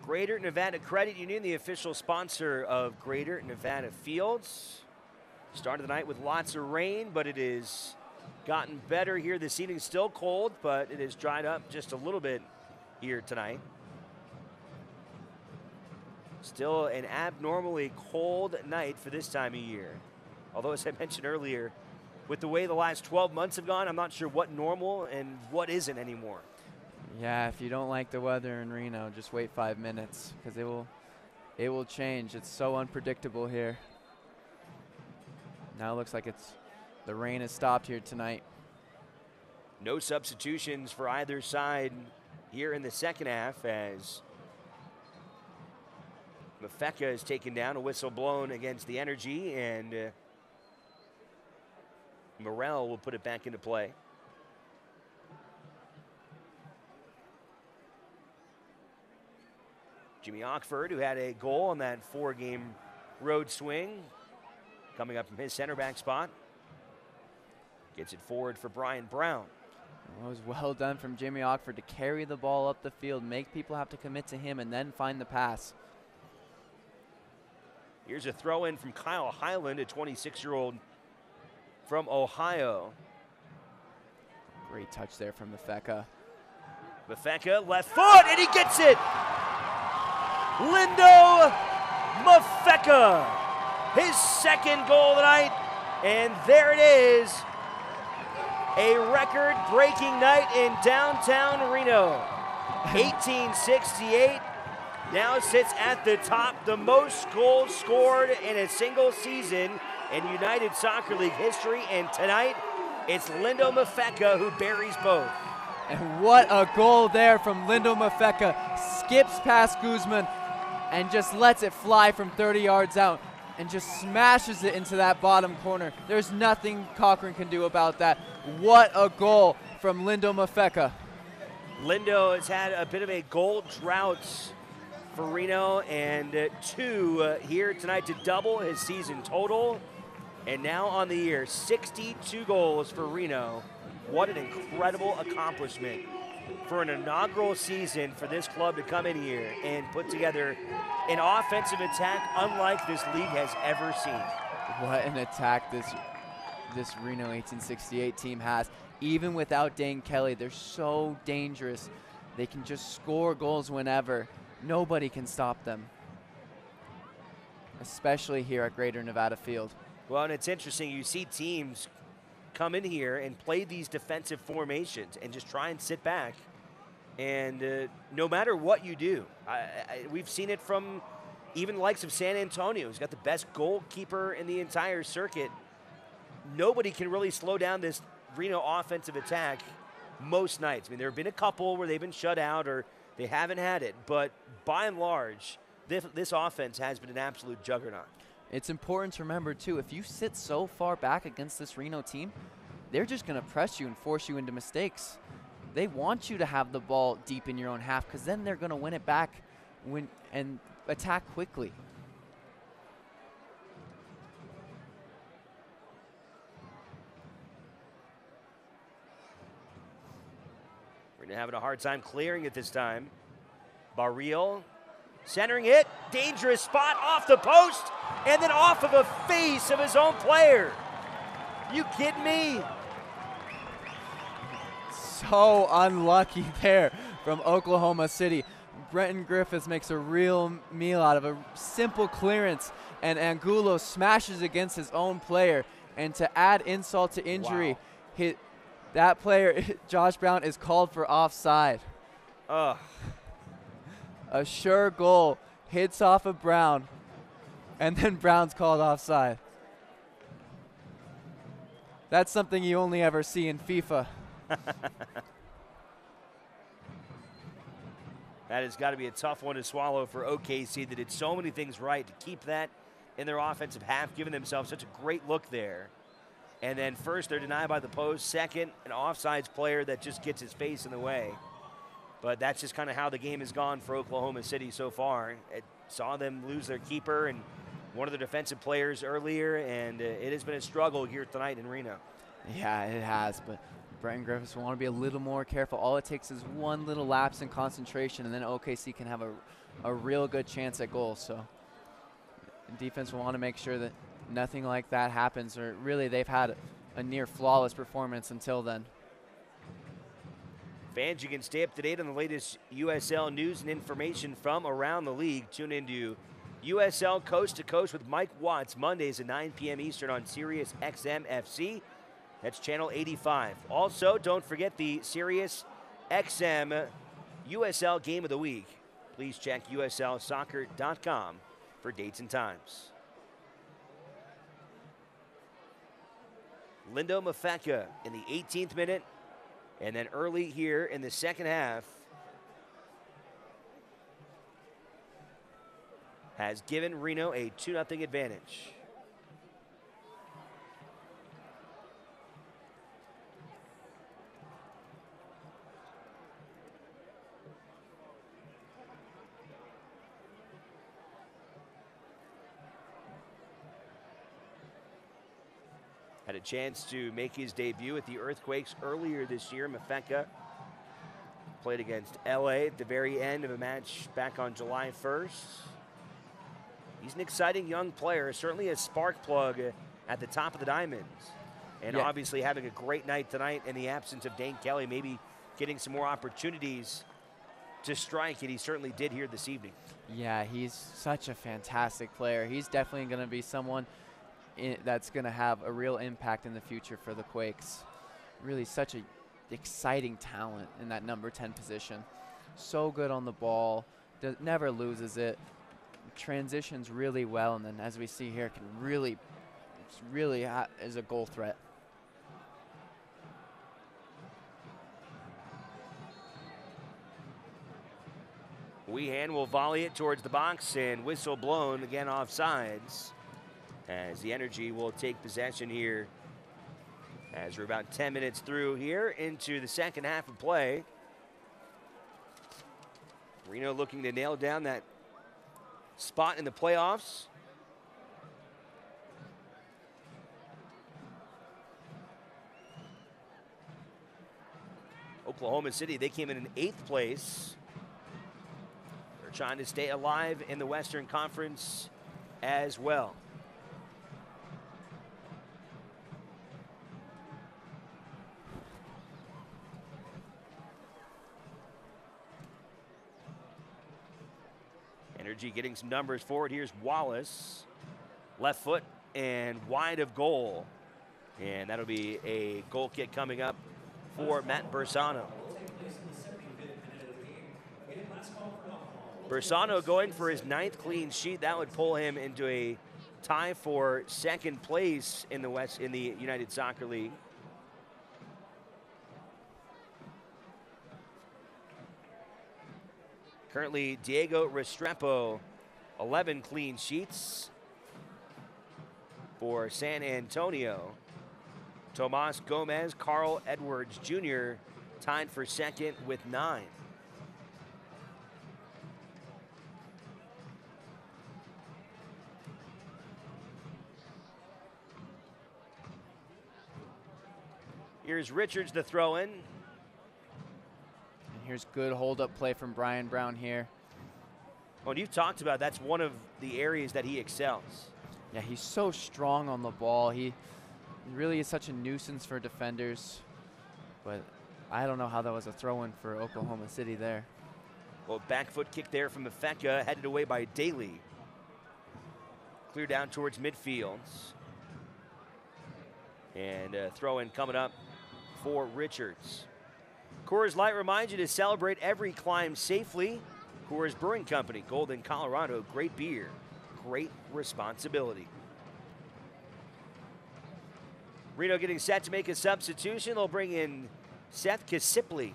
B: Greater Nevada Credit Union, the official sponsor of Greater Nevada Fields. Started the night with lots of rain, but it has gotten better here. The seating's still cold, but it has dried up just a little bit here tonight. Still an abnormally cold night for this time of year. Although, as I mentioned earlier, with the way the last 12 months have gone, I'm not sure what normal and what isn't anymore.
D: Yeah, if you don't like the weather in Reno, just wait 5 minutes because it will change. It's so unpredictable here. Now it looks like the rain has stopped here tonight.
B: No substitutions for either side here in the second half as Mafeka is taken down, a whistle blown against the Energy, and Morel will put it back into play. Jimmy Ockford, who had a goal on that 4-game road swing, coming up from his center back spot. Gets it forward for Brian Brown.
D: It was well done from Jimmy Ockford to carry the ball up the field, make people have to commit to him, and then find the pass.
B: Here's a throw in from Kyle Highland, a 26-year-old from Ohio.
D: Great touch there from Mafeka.
B: Mafeka, left foot, and he gets it! Lindo Mafeka, his second goal tonight, and there it is. A record-breaking night in downtown Reno. 1868 now sits at the top, the most goals scored in a single season in United Soccer League history, and tonight it's Lindo Mafeka who buries both.
D: And what a goal there from Lindo Mafeka. Skips past Guzman and just lets it fly from 30 yards out and just smashes it into that bottom corner. There's nothing Cochran can do about that. What a goal from Lindo Mafeka.
B: Lindo has had a bit of a goal drought for Reno, and 2 here tonight to double his season total. And now on the year, 62 goals for Reno. What an incredible accomplishment for an inaugural season for this club to come in here and put together an offensive attack unlike this league has ever seen.
D: What an attack this Reno 1868 team has. Even without Dane Kelly, they're so dangerous. They can just score goals whenever. Nobody can stop them, especially here at Greater Nevada Field.
B: Well, and it's interesting. You see teams come in here and play these defensive formations and just try and sit back. And no matter what you do, we've seen it from even the likes of San Antonio, who's got the best goalkeeper in the entire circuit. Nobody can really slow down this Reno offensive attack most nights. I mean, there have been a couple where they've been shut out or they haven't had it, but by and large, this offense has been an absolute juggernaut.
D: It's important to remember, too, if you sit so far back against this Reno team, they're just going to press you and force you into mistakes. They want you to have the ball deep in your own half because then they're going to win it back and attack quickly.
B: We're having a hard time clearing it this time. Barriel Centering it, dangerous spot off the post, and then off of a face of his own player. You kidding me?
D: So unlucky there from Oklahoma City. Brenton Griffiths makes a real meal out of a simple clearance, and Angulo smashes against his own player. And to add insult to injury, that player, Josh Brown, is called for offside.
B: Ugh.
D: A sure goal hits off of Brown, and then Brown's called offside. That's something you only ever see in FIFA.
B: That has got to be a tough one to swallow for OKC that did so many things right to keep that in their offensive half, giving themselves such a great look there. And then first, they're denied by the post. Second, an offsides player that just gets his face in the way. But that's just kind of how the game has gone for Oklahoma City so far. It saw them lose their keeper and one of their defensive players earlier, and it has been a struggle here tonight in Reno.
D: Yeah, it has, but Brenton Griffiths will want to be a little more careful. All it takes is one little lapse in concentration, and then OKC can have a real good chance at goal. So defense will want to make sure that nothing like that happens, or really they've had a near flawless performance until then.
B: Fans, you can stay up to date on the latest USL news and information from around the league. Tune into USL Coast to Coast with Mike Watts, Mondays at 9 p.m. Eastern on Sirius XM FC. That's channel 85. Also, don't forget the Sirius XM USL Game of the Week. Please check uslsoccer.com for dates and times. Lindo Mafeka in the 18th minute, and then early here in the second half has given Reno a 2-0 advantage. Had a chance to make his debut at the Earthquakes earlier this year. Mafeka played against LA at the very end of a match back on July 1st. He's an exciting young player, certainly a spark plug at the top of the diamonds. And obviously having a great night tonight in the absence of Dane Kelly, maybe getting some more opportunities to strike, and he certainly did here this evening.
D: Yeah, he's such a fantastic player. He's definitely going to be someone that's going to have a real impact in the future for the Quakes. Really such an exciting talent in that number 10 position. So good on the ball, never loses it, transitions really well, and then as we see here, can really is a goal threat.
B: Weehan will volley it towards the box, and whistle blown, again offsides, as the Energy will take possession here as we're about 10 minutes through here into the second half of play. Reno looking to nail down that spot in the playoffs. Oklahoma City, they came in 8th place. They're trying to stay alive in the Western Conference as well. Energy getting some numbers forward. Here's Wallace. Left foot and wide of goal. And that'll be a goal kick coming up for Matt Bersano. Bersano going for his 9th clean sheet. That would pull him into a tie for 2nd place in the United Soccer League. Currently, Diego Restrepo, 11 clean sheets for San Antonio. Tomas Gomez, Carl Edwards Jr. tied for 2nd with 9. Here's Richards the throw-in.
D: Here's good hold-up play from Brian Brown here.
B: Well, you've talked about that's one of the areas that he excels.
D: Yeah, he's so strong on the ball. He really is such a nuisance for defenders. But I don't know how that was a throw-in for Oklahoma City there.
B: Well, back foot kick there from Mafeka, headed away by Daly. Clear down towards midfield. And throw in coming up for Richards. Coors Light reminds you to celebrate every climb safely. Coors Brewing Company, Golden, Colorado. Great beer, great responsibility. Reno getting set to make a substitution. They'll bring in Seth Kasipley.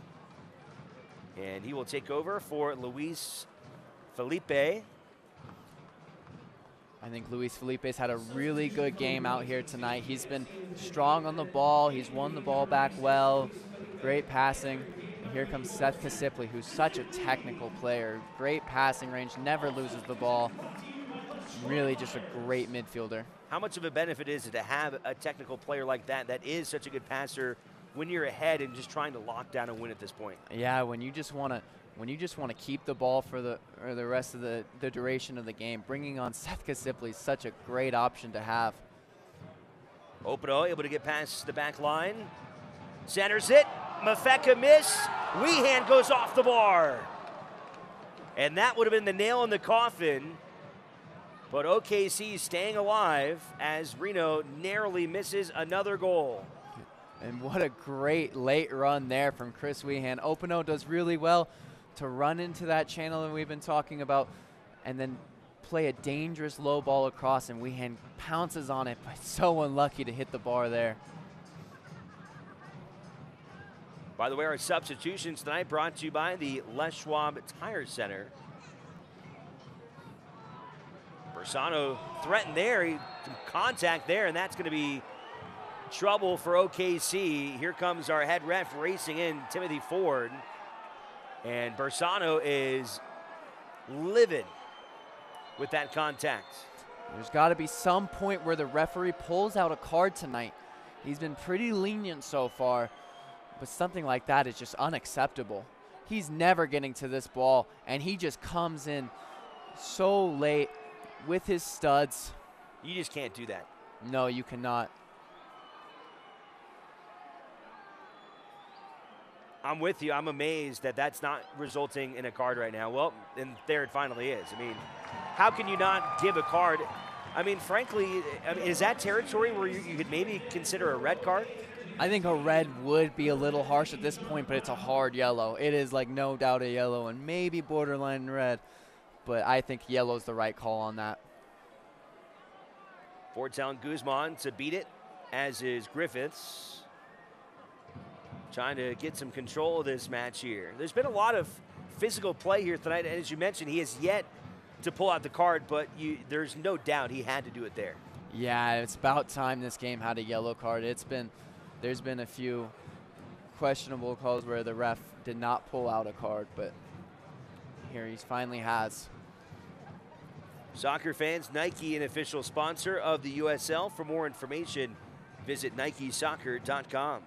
B: And he will take over for Luis Felipe.
D: I think Luis Felipe's had a really good game out here tonight. He's been strong on the ball. He's won the ball back well. Great passing. And here comes Seth Kasipley, who's such a technical player. Great passing range, never loses the ball. Really just a great midfielder.
B: How much of a benefit is it to have a technical player like that is such a good passer when you're ahead and just trying to lock down a win at this point?
D: Yeah, when you just want to keep the ball for the rest of the duration of the game, bringing on Seth Kasipley is such a great option to have.
B: Openo able to get past the back line. Centers it. Mafeka miss. Weehan goes off the bar. And that would have been the nail in the coffin. But OKC staying alive as Reno narrowly misses another goal.
D: And what a great late run there from Chris Weehan. Openo does really well to run into that channel that we've been talking about and then play a dangerous low ball across, and Weehan pounces on it, but so unlucky to hit the bar there.
B: By the way, our substitutions tonight brought to you by the Les Schwab Tire Center. Bersano threatened there, some contact there, and that's going to be trouble for OKC. Here comes our head ref racing in, Timothy Ford. And Bersano is livid with that contact.
D: There's got to be some point where the referee pulls out a card tonight. He's been pretty lenient so far, but something like that is just unacceptable. He's never getting to this ball, and he just comes in so late with his studs.
B: You just can't do that.
D: No, you cannot.
B: I'm with you. I'm amazed that that's not resulting in a card right now. Well, and there it finally is. I mean, how can you not give a card? I mean, frankly, is that territory where you could maybe consider a red card?
D: I think a red would be a little harsh at this point, but it's a hard yellow. It is like no doubt a yellow and maybe borderline red, but I think yellow's the right call on that.
B: Ford telling Guzman to beat it, as is Griffiths. Trying to get some control of this match here. There's been a lot of physical play here tonight, and as you mentioned, he has yet to pull out the card, but there's no doubt he had to do it there.
D: Yeah, it's about time this game had a yellow card. There's been a few questionable calls where the ref did not pull out a card, but here he finally has.
B: Soccer fans, Nike, an official sponsor of the USL. For more information, visit NikeSoccer.com.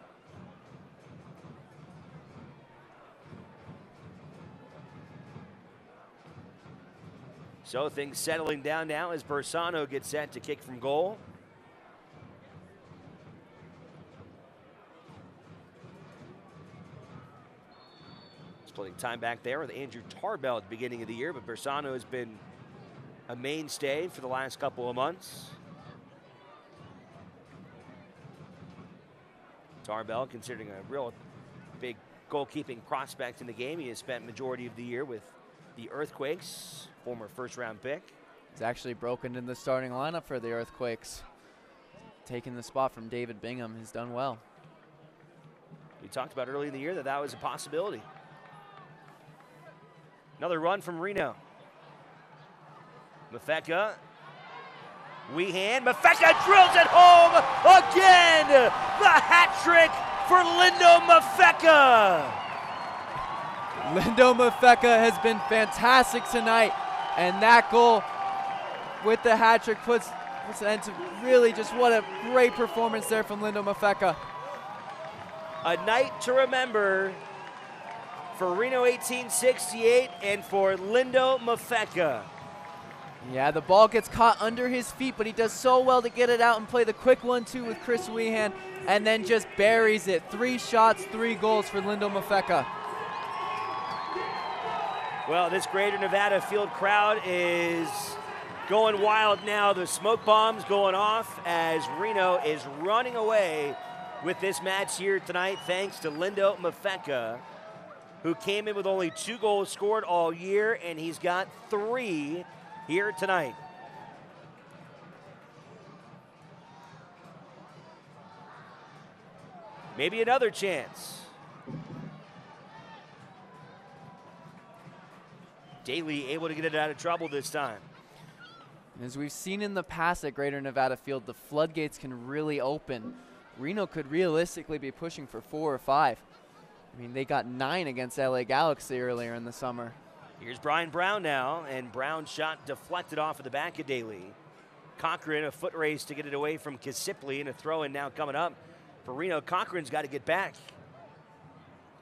B: So things settling down now as Bersano gets set to kick from goal. Splitting time back there with Andrew Tarbell at the beginning of the year, but Bersano has been a mainstay for the last couple of months. Tarbell, considering a real big goalkeeping prospect in the game, he has spent majority of the year with the Earthquakes, former first-round pick.
D: He's actually broken in the starting lineup for the Earthquakes. Taking the spot from David Bingham. He's done well.
B: We talked about early in the year that was a possibility. Another run from Reno. Mafeka. Weehan. Mafeka drills it home again. The hat trick for Lindo Mafeka.
D: Lindo Mafeka has been fantastic tonight, and that goal with the hat trick puts an end to really just what a great performance there from Lindo Mafeka.
B: A night to remember for Reno 1868 and for Lindo Mafeka.
D: Yeah, the ball gets caught under his feet, but he does so well to get it out and play the quick 1-2 with Chris Wehan, and then just buries it. 3 shots, 3 goals for Lindo Mafeka.
B: Well, this Greater Nevada field crowd is going wild now. The smoke bombs going off as Reno is running away with this match here tonight, thanks to Lindo Mafeka, who came in with only 2 goals scored all year, and he's got 3 here tonight. Maybe another chance. Daly able to get it out of trouble this time.
D: As we've seen in the past at Greater Nevada Field, the floodgates can really open. Reno could realistically be pushing for 4 or 5. I mean, they got 9 against LA Galaxy earlier in the summer.
B: Here's Brian Brown now, and Brown's shot deflected off of the back of Daly. Cochran, a foot race to get it away from Kisipli, and a throw-in now coming up for Reno. Cochran's got to get back.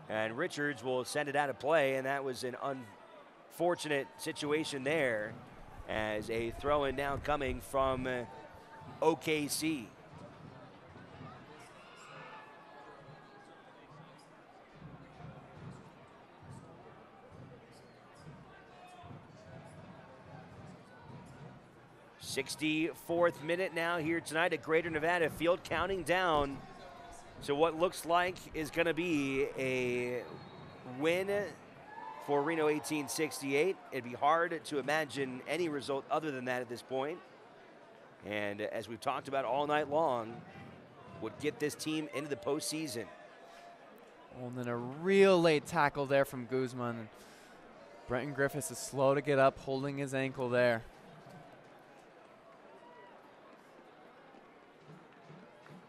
B: And Richards will send it out of play, and that was an unfortunate situation there, as a throw-in now coming from OKC. '64th minute now here tonight at Greater Nevada Field, counting down to what looks like is going to be a win for Reno 1868. It'd be hard to imagine any result other than that at this point. And as we've talked about all night long, would get this team into the postseason.
D: Well, and then a real late tackle there from Guzman. Brenton Griffiths is slow to get up, holding his ankle there.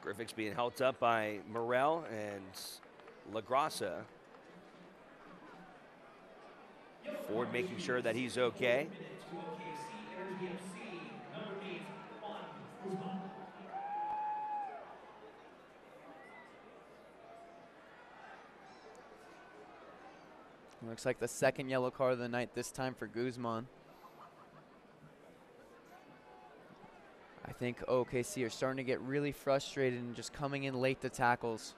B: Griffiths being helped up by Morel and LaGrassa. Ford making sure that he's okay.
D: Looks like the second yellow card of the night, this time for Guzman. I think OKC are starting to get really frustrated and just coming in late to tackles.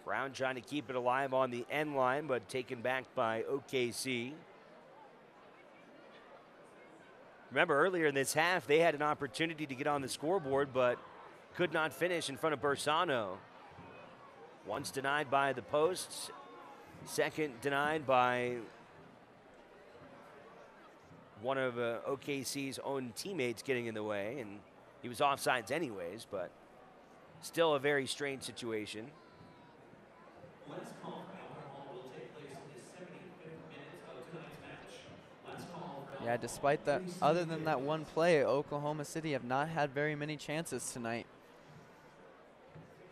B: Brown trying to keep it alive on the end line, but taken back by OKC. Remember, earlier in this half, they had an opportunity to get on the scoreboard, but could not finish in front of Bersano. Once denied by the posts, second denied by one of OKC's own teammates getting in the way, and he was offsides anyways, but still a very strange situation.
C: Last call for alcohol will take place in the 75th minute of tonight's match. Last call for
D: Yeah, despite that, other than that one play, Oklahoma City have not had very many chances tonight.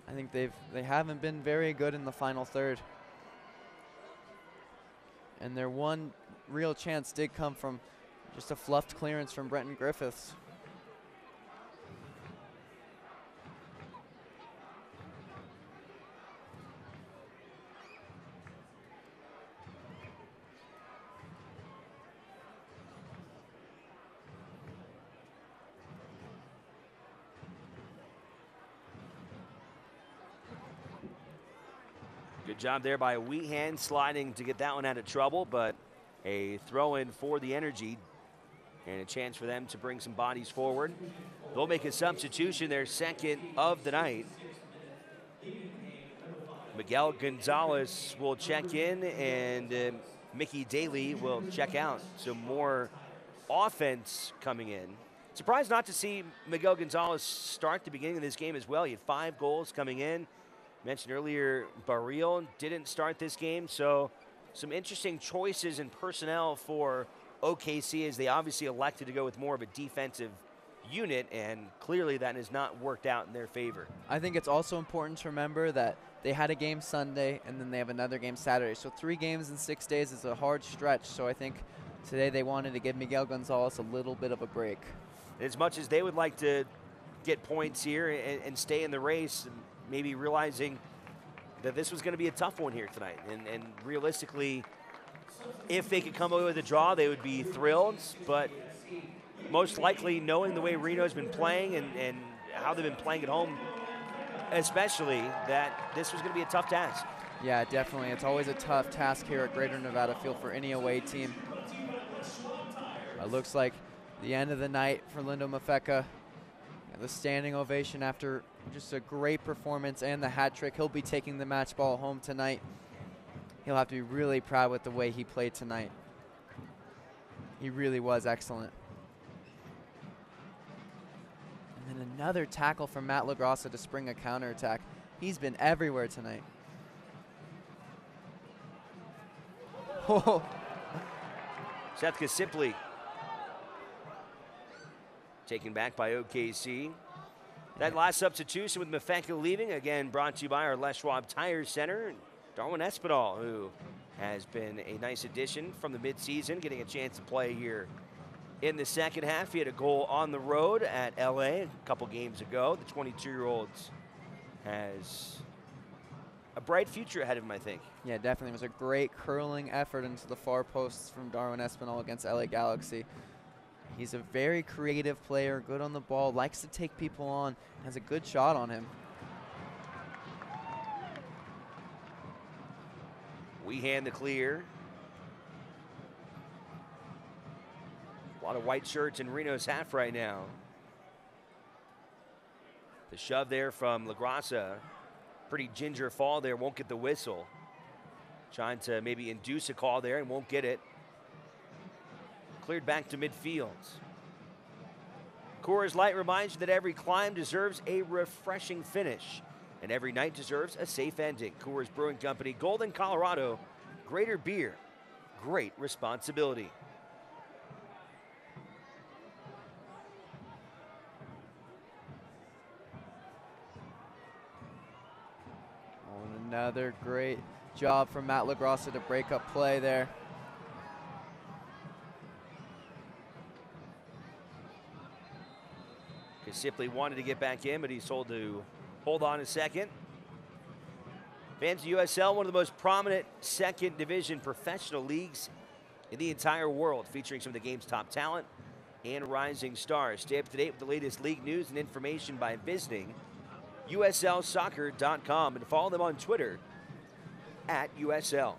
D: I think they haven't been very good in the final third. And their one real chance did come from just a fluffed clearance from Brenton Griffiths.
B: Good job there by Wehan sliding to get that one out of trouble, but a throw-in for the Energy and a chance for them to bring some bodies forward. They'll make a substitution, their second of the night. Miguel Gonzalez will check in, and Mickey Daly will check out. So more offense coming in. Surprised not to see Miguel Gonzalez start the beginning of this game as well. He had 5 goals coming in. Mentioned earlier, Barril didn't start this game, so some interesting choices in personnel for OKC as they obviously elected to go with more of a defensive unit, and clearly that has not worked out in their favor.
D: I think it's also important to remember that they had a game Sunday and then they have another game Saturday. So 3 games in 6 days is a hard stretch. So I think today they wanted to give Miguel Gonzalez a little bit of a break.
B: And as much as they would like to get points here and stay in the race, maybe realizing that this was going to be a tough one here tonight. And realistically, if they could come away with a draw, they would be thrilled. But most likely, knowing the way Reno's been playing and how they've been playing at home, especially, that this was going to be a tough task.
D: Yeah, definitely. It's always a tough task here at Greater Nevada Field for any away team. It looks like the end of the night for Lindo Mafeka. The standing ovation after just a great performance and the hat trick. He'll be taking the match ball home tonight. He'll have to be really proud with the way he played tonight. He really was excellent. And then another tackle from Matt LaGrassa to spring a counterattack. He's been everywhere tonight. Oh.
B: Seth Kasipli taken back by OKC. That last substitution with Mafeka leaving, again brought to you by our Les Schwab Tire Center. And Darwin Espinal, who has been a nice addition from the midseason, getting a chance to play here in the second half. He had a goal on the road at LA a couple games ago. The 22-year-old has a bright future ahead of him, I think.
D: Yeah, definitely. It was a great curling effort into the far posts from Darwin Espinal against LA Galaxy. He's a very creative player, good on the ball, likes to take people on, has a good shot on him.
B: We hand the clear. A lot of white shirts in Reno's half right now. The shove there from LaGrassa. Pretty ginger fall there, won't get the whistle. Trying to maybe induce a call there and won't get it. Cleared back to midfield. Coors Light reminds you that every climb deserves a refreshing finish, and every night deserves a safe ending. Coors Brewing Company, Golden, Colorado. Greater beer, great responsibility.
D: Oh, another great job from Matt LaGrassa to break up play there.
B: Simply wanted to get back in, but he's told to hold on a second. Fans of USL, one of the most prominent second division professional leagues in the entire world, featuring some of the game's top talent and rising stars. Stay up to date with the latest league news and information by visiting USLsoccer.com and follow them on Twitter at USL.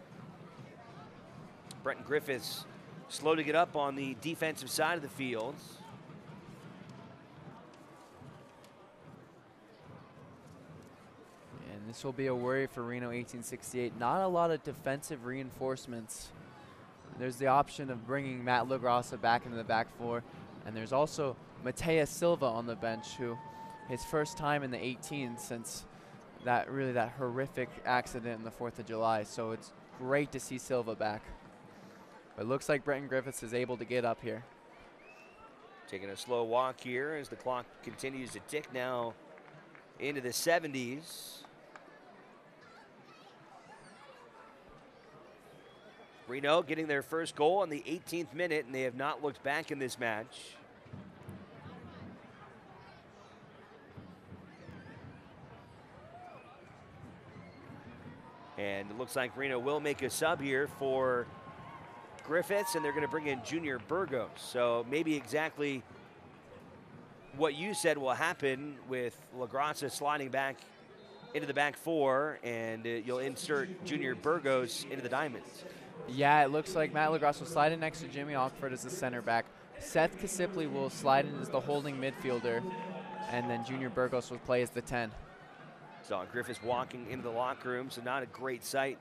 B: Brenton Griffiths slow to get up on the defensive side of the field.
D: This will be a worry for Reno 1868. Not a lot of defensive reinforcements. There's the option of bringing Matt LaGrassa back into the back four. And there's also Mateus Silva on the bench, who his first time in the 18 since that horrific accident in the 4th of July. So it's great to see Silva back. But it looks like Brenton Griffiths is able to get up here.
B: Taking a slow walk here as the clock continues to tick now into the 70s. Reno getting their first goal in the 18th minute, and they have not looked back in this match. And it looks like Reno will make a sub here for Griffiths, and they're going to bring in Junior Burgos. So maybe exactly what you said will happen with LaGrassa sliding back into the back four, and you'll insert Junior Burgos into the diamonds.
D: Yeah, it looks like Matt LaGrassa will slide in next to Jimmy Ockford as the center back. Seth Kasipli will slide in as the holding midfielder, and then Junior Burgos will play as the 10.
B: Saw Griffiths walking into the locker room, so not a great sight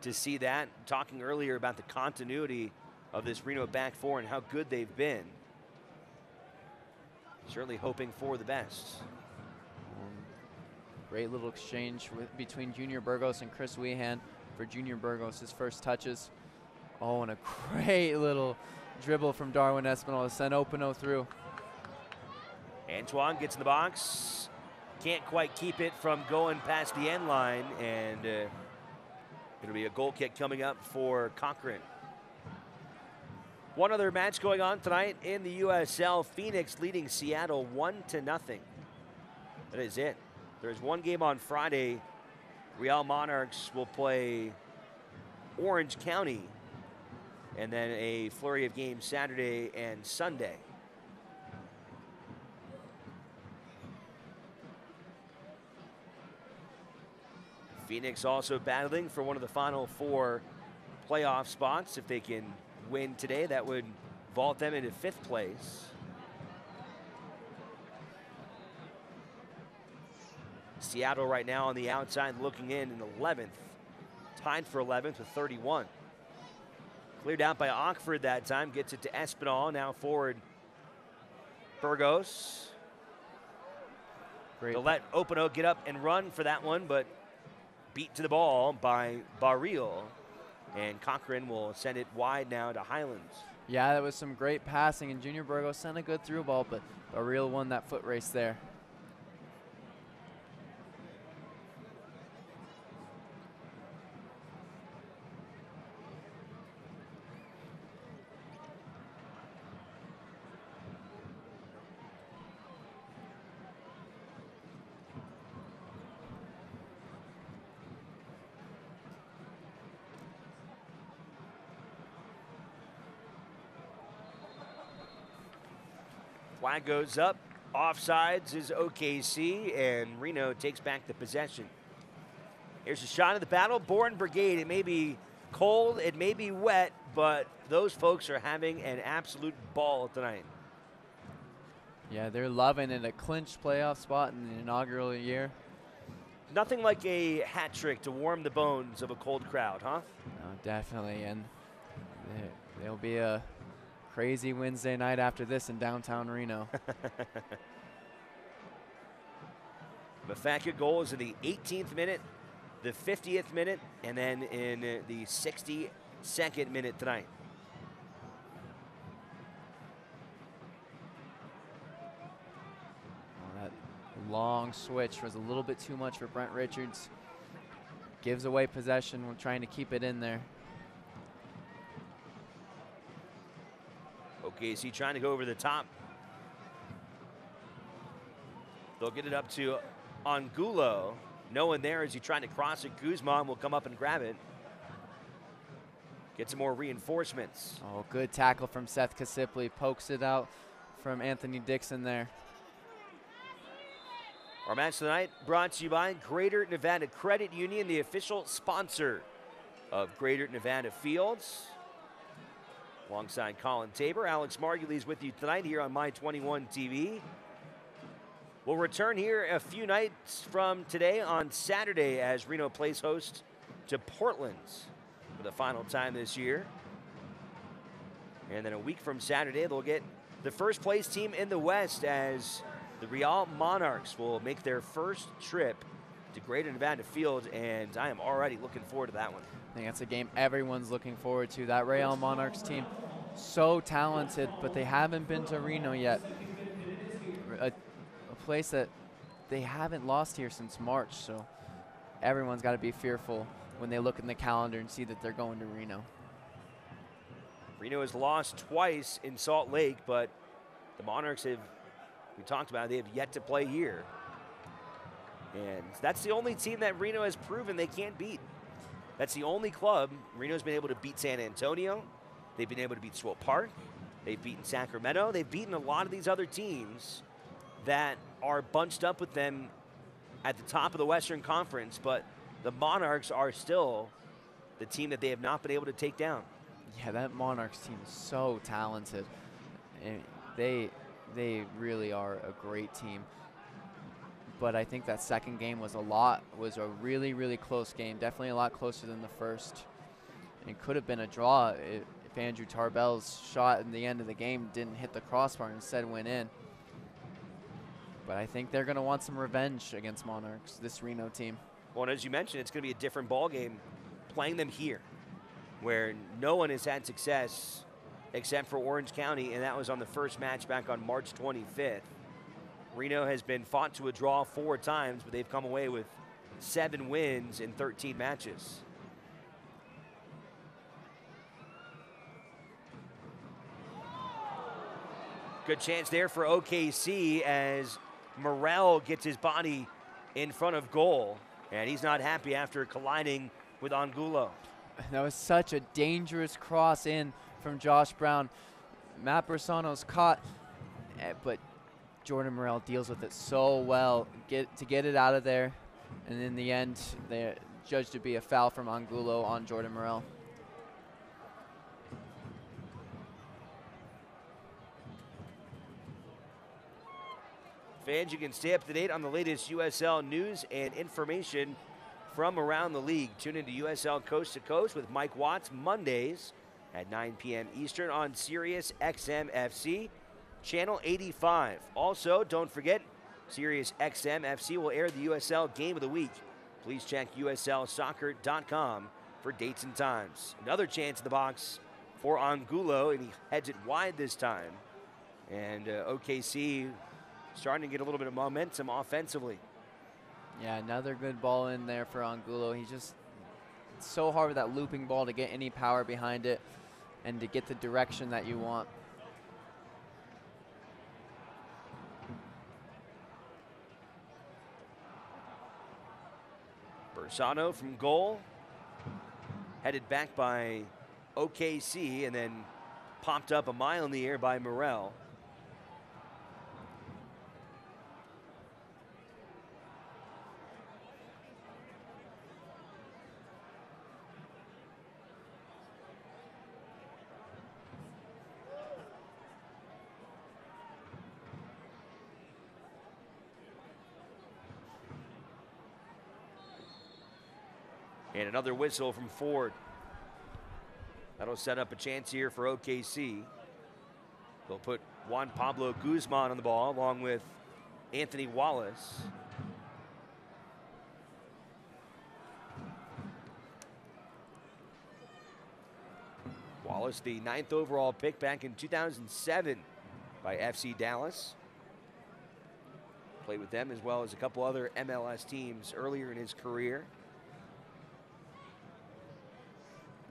B: to see that. Talking earlier about the continuity of this Reno back four and how good they've been. Certainly hoping for the best.
D: Great little exchange between Junior Burgos and Chris Weehan for Junior Burgos, his first touches. Oh, and a great little dribble from Darwin Espinal to send Opino through.
B: Antoine gets in the box. Can't quite keep it from going past the end line, and it'll be a goal kick coming up for Cochran. One other match going on tonight in the USL. Phoenix leading Seattle 1-0. That is it. There's one game on Friday. Real Monarchs will play Orange County, and then a flurry of games Saturday and Sunday. Phoenix also battling for one of the final 4 playoff spots. If they can win today, that would vault them into 5th place. Seattle right now on the outside looking in 11th. Tied for 11th with 31. Cleared out by Ockford that time. Gets it to Espinal. Now forward Burgos. They'll let Openo get up and run for that one, but beat to the ball by Barril. And Cochran will send it wide now to Highlands.
D: Yeah, that was some great passing, and Junior Burgos sent a good through ball, but Barril won that foot race there.
B: Flag goes up. Offsides is OKC, and Reno takes back the possession. Here's a shot of the Battle Born Brigade. It may be cold, it may be wet, but those folks are having an absolute ball tonight.
D: Yeah, they're loving it. A clinched playoff spot in the inaugural year.
B: Nothing like a hat trick to warm the bones of a cold crowd, huh?
D: No, definitely, and there'll be a crazy Wednesday night after this in downtown Reno.
B: Mafaka goals in the 18th minute, the 50th minute, and then in the 62nd minute tonight.
D: That long switch was a little bit too much for Brent Richards. Gives away possession. We're trying to keep it in there.
B: OKC trying to go over the top. They'll get it up to Angulo. No one there as he trying to cross it. Guzman will come up and grab it. Get some more reinforcements.
D: Oh, good tackle from Seth Kasipli. Pokes it out from Anthony Dixon there.
B: Our match tonight brought to you by Greater Nevada Credit Union, the official sponsor of Greater Nevada Fields. Alongside Colin Tabor, Alex Margulies with you tonight here on My21 TV. We'll return here a few nights from today on Saturday as Reno plays host to Portland for the final time this year. And then a week from Saturday, they'll get the first place team in the West as the Real Monarchs will make their first trip to Greater Nevada Field, and I am already looking forward to that one.
D: I think that's a game everyone's looking forward to. That Real Monarchs team, so talented, but they haven't been to Reno yet. A place that they haven't lost here since March, so everyone's got to be fearful when they look in the calendar and see that they're going to Reno.
B: Reno has lost twice in Salt Lake, but the Monarchs have, we talked about, they have yet to play here. And that's the only team that Reno has proven they can't beat. That's the only club. Reno's been able to beat San Antonio. They've been able to beat Swope Park. They've beaten Sacramento. They've beaten a lot of these other teams that are bunched up with them at the top of the Western Conference, but the Monarchs are still the team that they have not been able to take down.
D: Yeah, that Monarchs team is so talented. And they really are a great team. But I think that second game was a really, really close game. Definitely a lot closer than the first. It could have been a draw if Andrew Tarbell's shot in the end of the game didn't hit the crossbar and instead went in. But I think they're going to want some revenge against Monarchs, this Reno team.
B: Well, and as you mentioned, it's going to be a different ball game playing them here, where no one has had success except for Orange County, and that was on the first match back on March 25th. Reno has been fought to a draw 4 times, but they've come away with 7 wins in 13 matches. Good chance there for OKC as Morrell gets his body in front of goal, and he's not happy after colliding with Angulo.
D: That was such a dangerous cross in from Josh Brown. Matt Bersano's caught, but Jordan Morrell deals with it so well to get it out of there, and in the end, they judged to be a foul from Angulo on Jordan Morrell.
B: Fans, you can stay up to date on the latest USL news and information from around the league. Tune into USL Coast to Coast with Mike Watts Mondays at 9 p.m. Eastern on Sirius XM FC, Channel 85. Also, don't forget, Sirius XM FC will air the USL Game of the Week. Please check USLsoccer.com for dates and times. Another chance in the box for Angulo, and he heads it wide this time. And OKC starting to get a little bit of momentum offensively.
D: Yeah, another good ball in there for Angulo. He's just so hard with that looping ball to get any power behind it and to get the direction that you want.
B: Bersano from goal, headed back by OKC and then popped up a mile in the air by Morrell. And another whistle from Ford. That'll set up a chance here for OKC. They'll put Juan Pablo Guzman on the ball along with Anthony Wallace. Wallace, the 9th overall pick back in 2007 by FC Dallas. Played with them as well as a couple other MLS teams earlier in his career.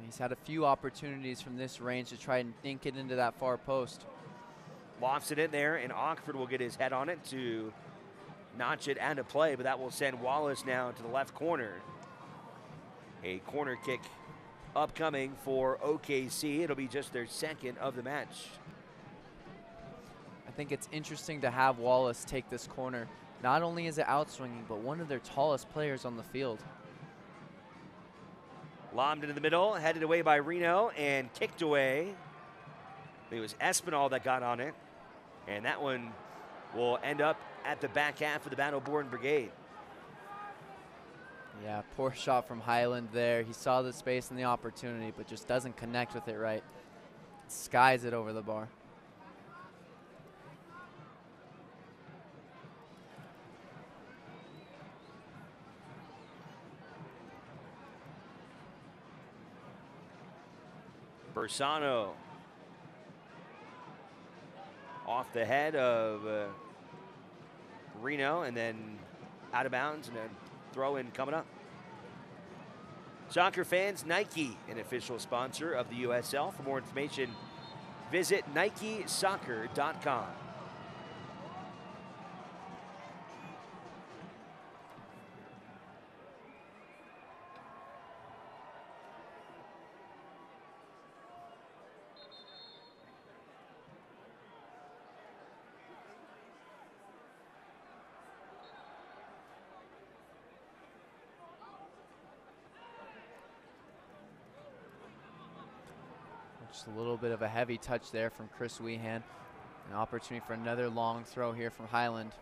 D: He's had a few opportunities from this range to try and dink it into that far post.
B: Lofts it in there, and Oxford will get his head on it to notch it out of play, but that will send Wallace now to the left corner. A corner kick upcoming for OKC. It'll be just their second of the match.
D: I think it's interesting to have Wallace take this corner. Not only is it outswinging, but one of their tallest players on the field.
B: Lobbed into the middle, headed away by Reno, and kicked away. It was Espinal that got on it, and that one will end up at the back half of the Battle-Born Brigade.
D: Yeah, poor shot from Highland there. He saw the space and the opportunity, but just doesn't connect with it right. Skies it over the bar.
B: Bersano off the head of Reno and then out of bounds, and then throw in coming up. Soccer fans, Nike, an official sponsor of the USL. For more information, visit NikeSoccer.com.
D: Just a little bit of a heavy touch there from Chris Wehan. An opportunity for another long throw here from Highland.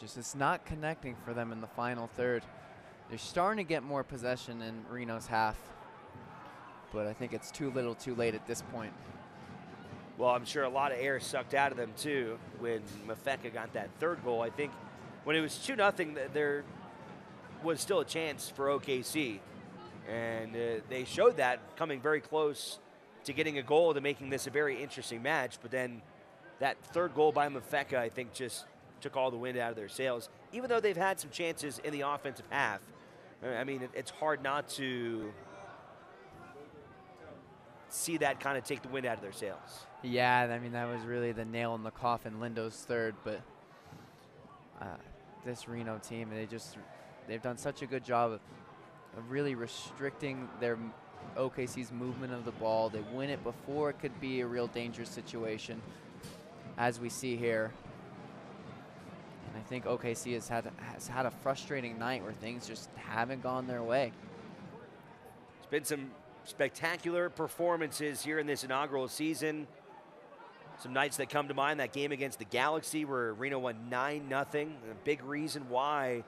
D: Just it's not connecting for them in the final third. They're starting to get more possession in Reno's half, but I think it's too little too late at this point.
B: Well, I'm sure a lot of air sucked out of them too when Mafeka got that third goal. I think when it was 2-0, there was still a chance for OKC. And they showed that coming very close to getting a goal to making this a very interesting match. But then that third goal by Mafeka, I think, just took all the wind out of their sails. Even though they've had some chances in the offensive half, I mean, it's hard not to see that kind of take the wind out of their sails.
D: Yeah, I mean, that was really the nail in the coffin, Lindo's third. But this Reno team, they've done such a good job of really restricting their OKC's movement of the ball. They win it before it could be a real dangerous situation, as we see here. And I think OKC has had a frustrating night where things just haven't gone their way.
B: It's been some spectacular performances here in this inaugural season. Some nights that come to mind, that game against the Galaxy where Reno won 9-0. A big reason why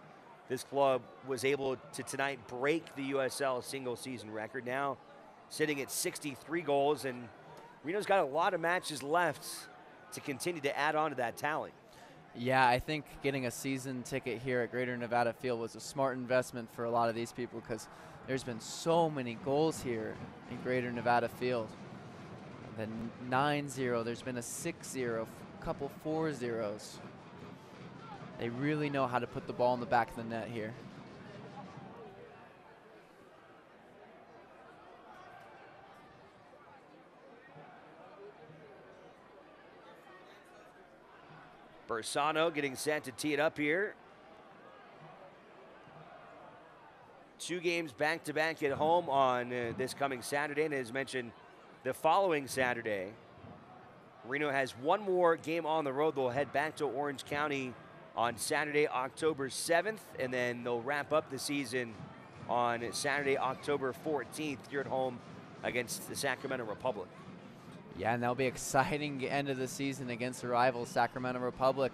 B: this club was able to tonight break the USL single season record, now sitting at 63 goals, and Reno's got a lot of matches left to continue to add on to that tally.
D: Yeah, I think getting a season ticket here at Greater Nevada Field was a smart investment for a lot of these people, because there's been so many goals here in Greater Nevada Field. The 9-0, there's been a 6-0, a couple 4-0s. They really know how to put the ball in the back of the net here.
B: Bersano getting set to tee it up here. 2 games back-to-back at home on this coming Saturday, and as mentioned, the following Saturday, Reno has one more game on the road. They'll head back to Orange County on Saturday, October 7th, and then they'll wrap up the season on Saturday, October 14th, here at home against the Sacramento Republic.
D: Yeah, and that'll be an exciting end of the season against the rival Sacramento Republic.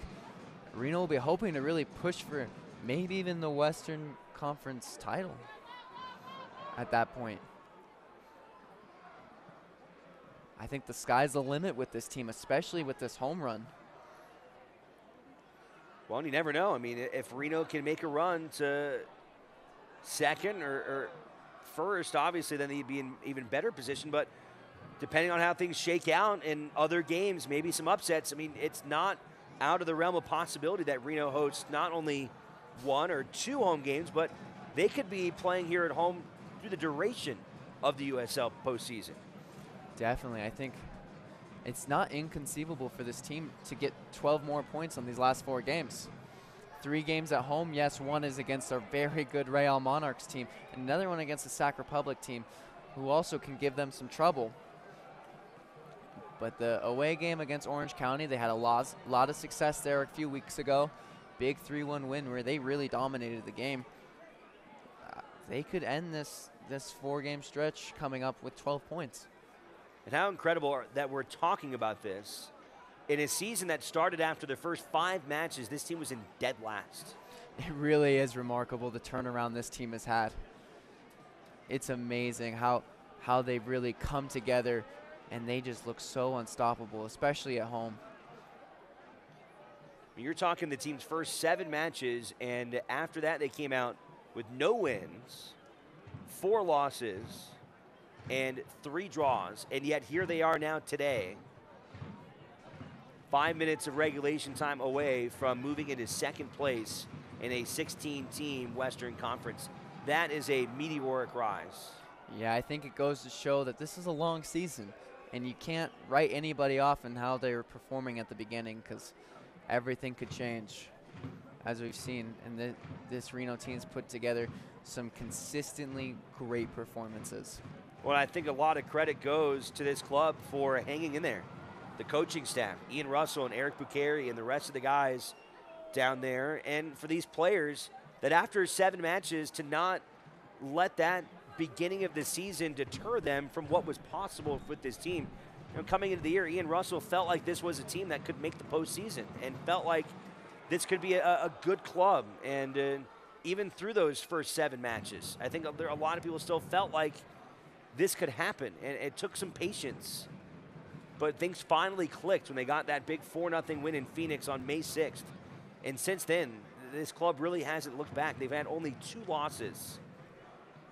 D: Reno will be hoping to really push for maybe even the Western Conference title at that point. I think the sky's the limit with this team, especially with this home run.
B: Well, you never know. I mean, if Reno can make a run to second or first, obviously, then they'd be in even better position. But depending on how things shake out in other games, maybe some upsets, I mean, it's not out of the realm of possibility that Reno hosts not only 1 or 2 home games, but they could be playing here at home through the duration of the USL postseason.
D: Definitely. I think it's not inconceivable for this team to get 12 more points on these last 4 games. 3 games at home, yes, 1 is against a very good Real Monarchs team, and another one against the Sac Republic team, who also can give them some trouble. But the away game against Orange County, they had a lot of success there a few weeks ago. Big 3-1 win where they really dominated the game. They could end this 4-game stretch coming up with 12 points.
B: And how incredible that we're talking about this. In a season that started after the first 5 matches, this team was in dead last.
D: It really is remarkable the turnaround this team has had. It's amazing how they've really come together, and they just look so unstoppable, especially at home.
B: You're talking the team's first 7 matches, and after that they came out with no wins, 4 losses, and 3 draws, and yet here they are now today, 5 minutes of regulation time away from moving into second place in a 16-team Western Conference. That is a meteoric rise.
D: Yeah, I think it goes to show that this is a long season, and you can't write anybody off in how they were performing at the beginning, because everything could change, as we've seen. And this Reno team's put together some consistently great performances.
B: Well, I think a lot of credit goes to this club for hanging in there. The coaching staff, Ian Russell and Eric Bucheri and the rest of the guys down there, and for these players that after 7 matches to not let that beginning of the season deter them from what was possible with this team. You know, coming into the year, Ian Russell felt like this was a team that could make the postseason and felt like this could be a good club. And even through those first 7 matches, I think a lot of people still felt like this could happen, and it took some patience. But things finally clicked when they got that big 4-0 win in Phoenix on May 6th. And since then, this club really hasn't looked back. They've had only 2 losses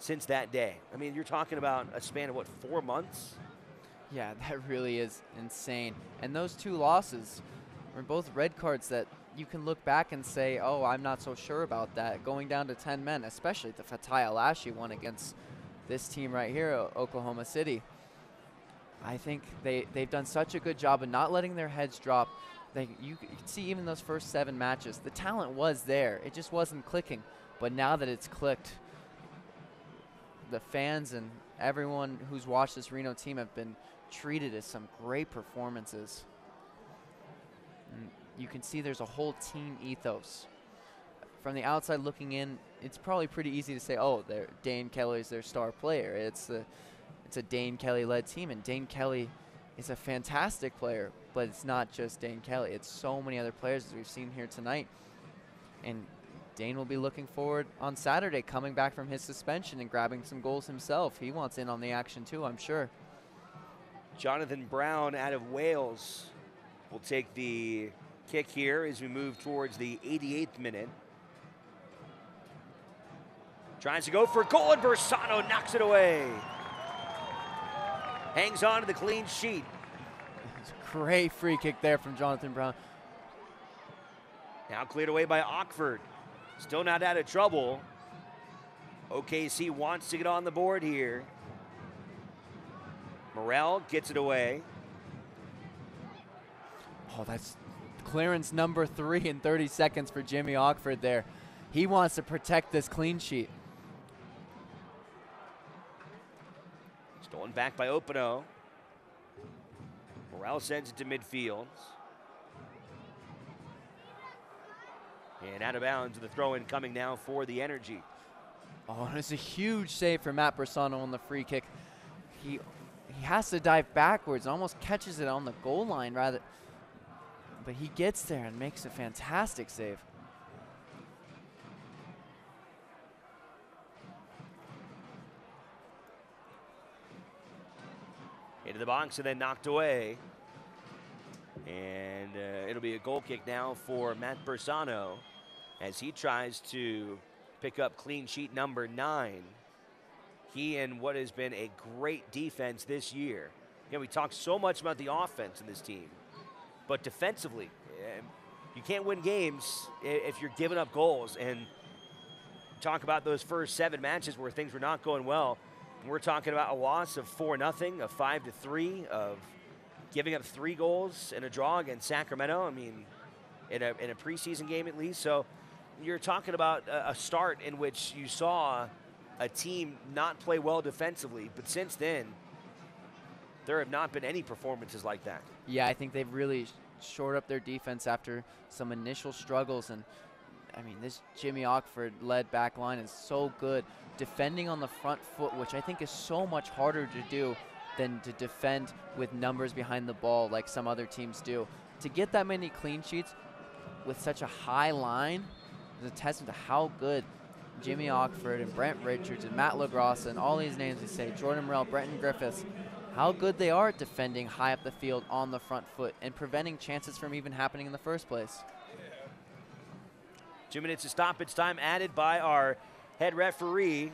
B: since that day. I mean, you're talking about a span of, what, 4 months?
D: Yeah, that really is insane. And those 2 losses were both red cards that you can look back and say, oh, I'm not so sure about that. Going down to 10 men, especially the Fatai Alashi one against this team right here, Oklahoma City. I think they've done such a good job of not letting their heads drop. You can see even those first 7 matches, the talent was there. It just wasn't clicking. But now that it's clicked, the fans and everyone who's watched this Reno team have been treated as some great performances. And you can see there's a whole team ethos. From the outside looking in, it's probably pretty easy to say, oh, Dane Kelly's their star player. It's a Dane Kelly-led team, and Dane Kelly is a fantastic player, but it's not just Dane Kelly. It's so many other players as we've seen here tonight. And Dane will be looking forward on Saturday, coming back from his suspension and grabbing some goals himself. He wants in on the action too, I'm sure.
B: Jonathan Brown out of Wales will take the kick here as we move towards the 88th minute. Tries to go for a goal, and Bersano knocks it away. Hangs on to the clean sheet.
D: It's a great free kick there from Jonathan Brown.
B: Now cleared away by Ockford. Still not out of trouble. OKC wants to get on the board here. Morrell gets it away.
D: Oh, that's clearance number 3 in 30 seconds for Jimmy Ockford there. He wants to protect this clean sheet.
B: Stolen back by Opino. Morrell sends it to midfield. And out of bounds, the throw-in coming now for the Energy.
D: Oh, and it's a huge save for Matt Bersano on the free kick. He has to dive backwards, almost catches it on the goal line rather, but he gets there and makes a fantastic save.
B: Into the box and then knocked away. And it'll be a goal kick now for Matt Bersano as he tries to pick up clean sheet number 9. He and what has been a great defense this year. You know, we talk so much about the offense in this team, but defensively, you can't win games if you're giving up goals. And talk about those first 7 matches where things were not going well. We're talking about a loss of 4-0, of 5-3, of giving up 3 goals in a draw against Sacramento. I mean, in a preseason game at least. So you're talking about a start in which you saw a team not play well defensively, but since then, there have not been any performances like that.
D: Yeah, I think they've really shored up their defense after some initial struggles. And I mean, this Jimmy Ockford-led back line is so good, defending on the front foot, which I think is so much harder to do than to defend with numbers behind the ball like some other teams do. To get that many clean sheets with such a high line is a testament to how good Jimmy Ockford and Brent Richards and Matt LaGrossa and all these names we say, Jordan Morrell, Brenton Griffiths, how good they are at defending high up the field on the front foot and preventing chances from even happening in the first place.
B: 2 minutes of stoppage time added by our head referee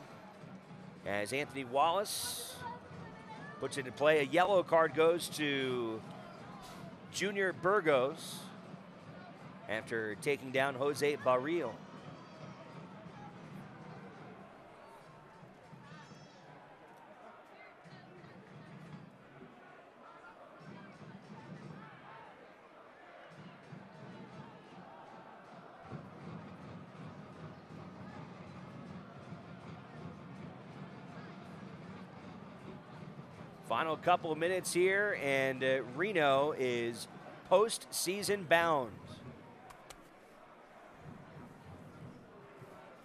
B: as Anthony Wallace puts it in play. A yellow card goes to Junior Burgos after taking down Jose Barril. Final couple of minutes here, and Reno is postseason bound.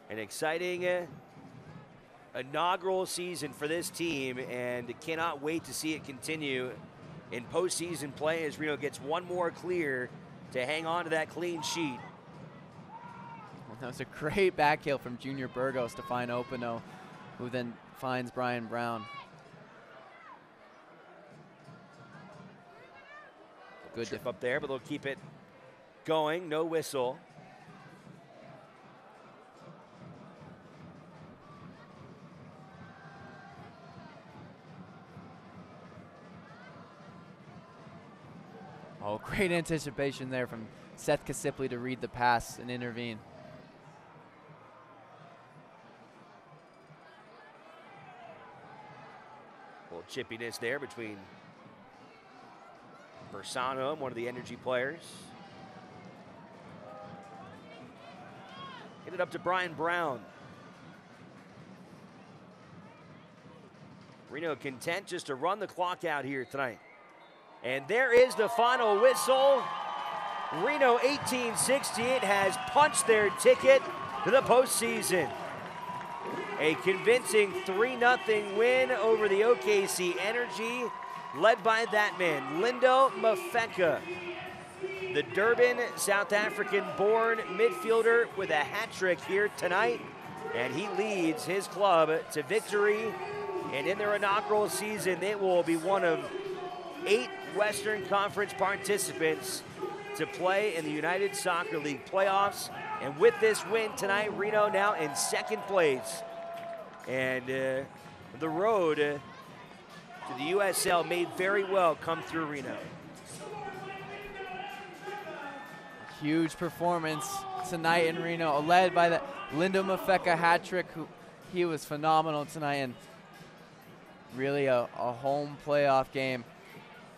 B: An exciting inaugural season for this team, and cannot wait to see it continue in postseason play as Reno gets one more clear to hang on to that clean sheet.
D: Well, that was a great back heel from Junior Burgos to find Opino, who then finds Brian Brown.
B: Good trip up there, but they'll keep it going. No whistle.
D: Oh, great anticipation there from Seth Kasipli to read the pass and intervene.
B: A little chippiness there between Bersano and one of the Energy players. Get it up to Brian Brown. Reno content just to run the clock out here tonight. And there is the final whistle. Reno 1868 has punched their ticket to the postseason. A convincing 3-0 win over the OKC Energy, led by that man, Lindo Mafeka, the Durban, South African-born midfielder with a hat trick here tonight. And he leads his club to victory. And in their inaugural season, it will be one of 8 Western Conference participants to play in the United Soccer League playoffs. And with this win tonight, Reno now in second place. And the road to the USL may very well come through Reno.
D: Huge performance tonight in Reno, led by the Lindo Mafeka hat trick. He was phenomenal tonight, and really a home playoff game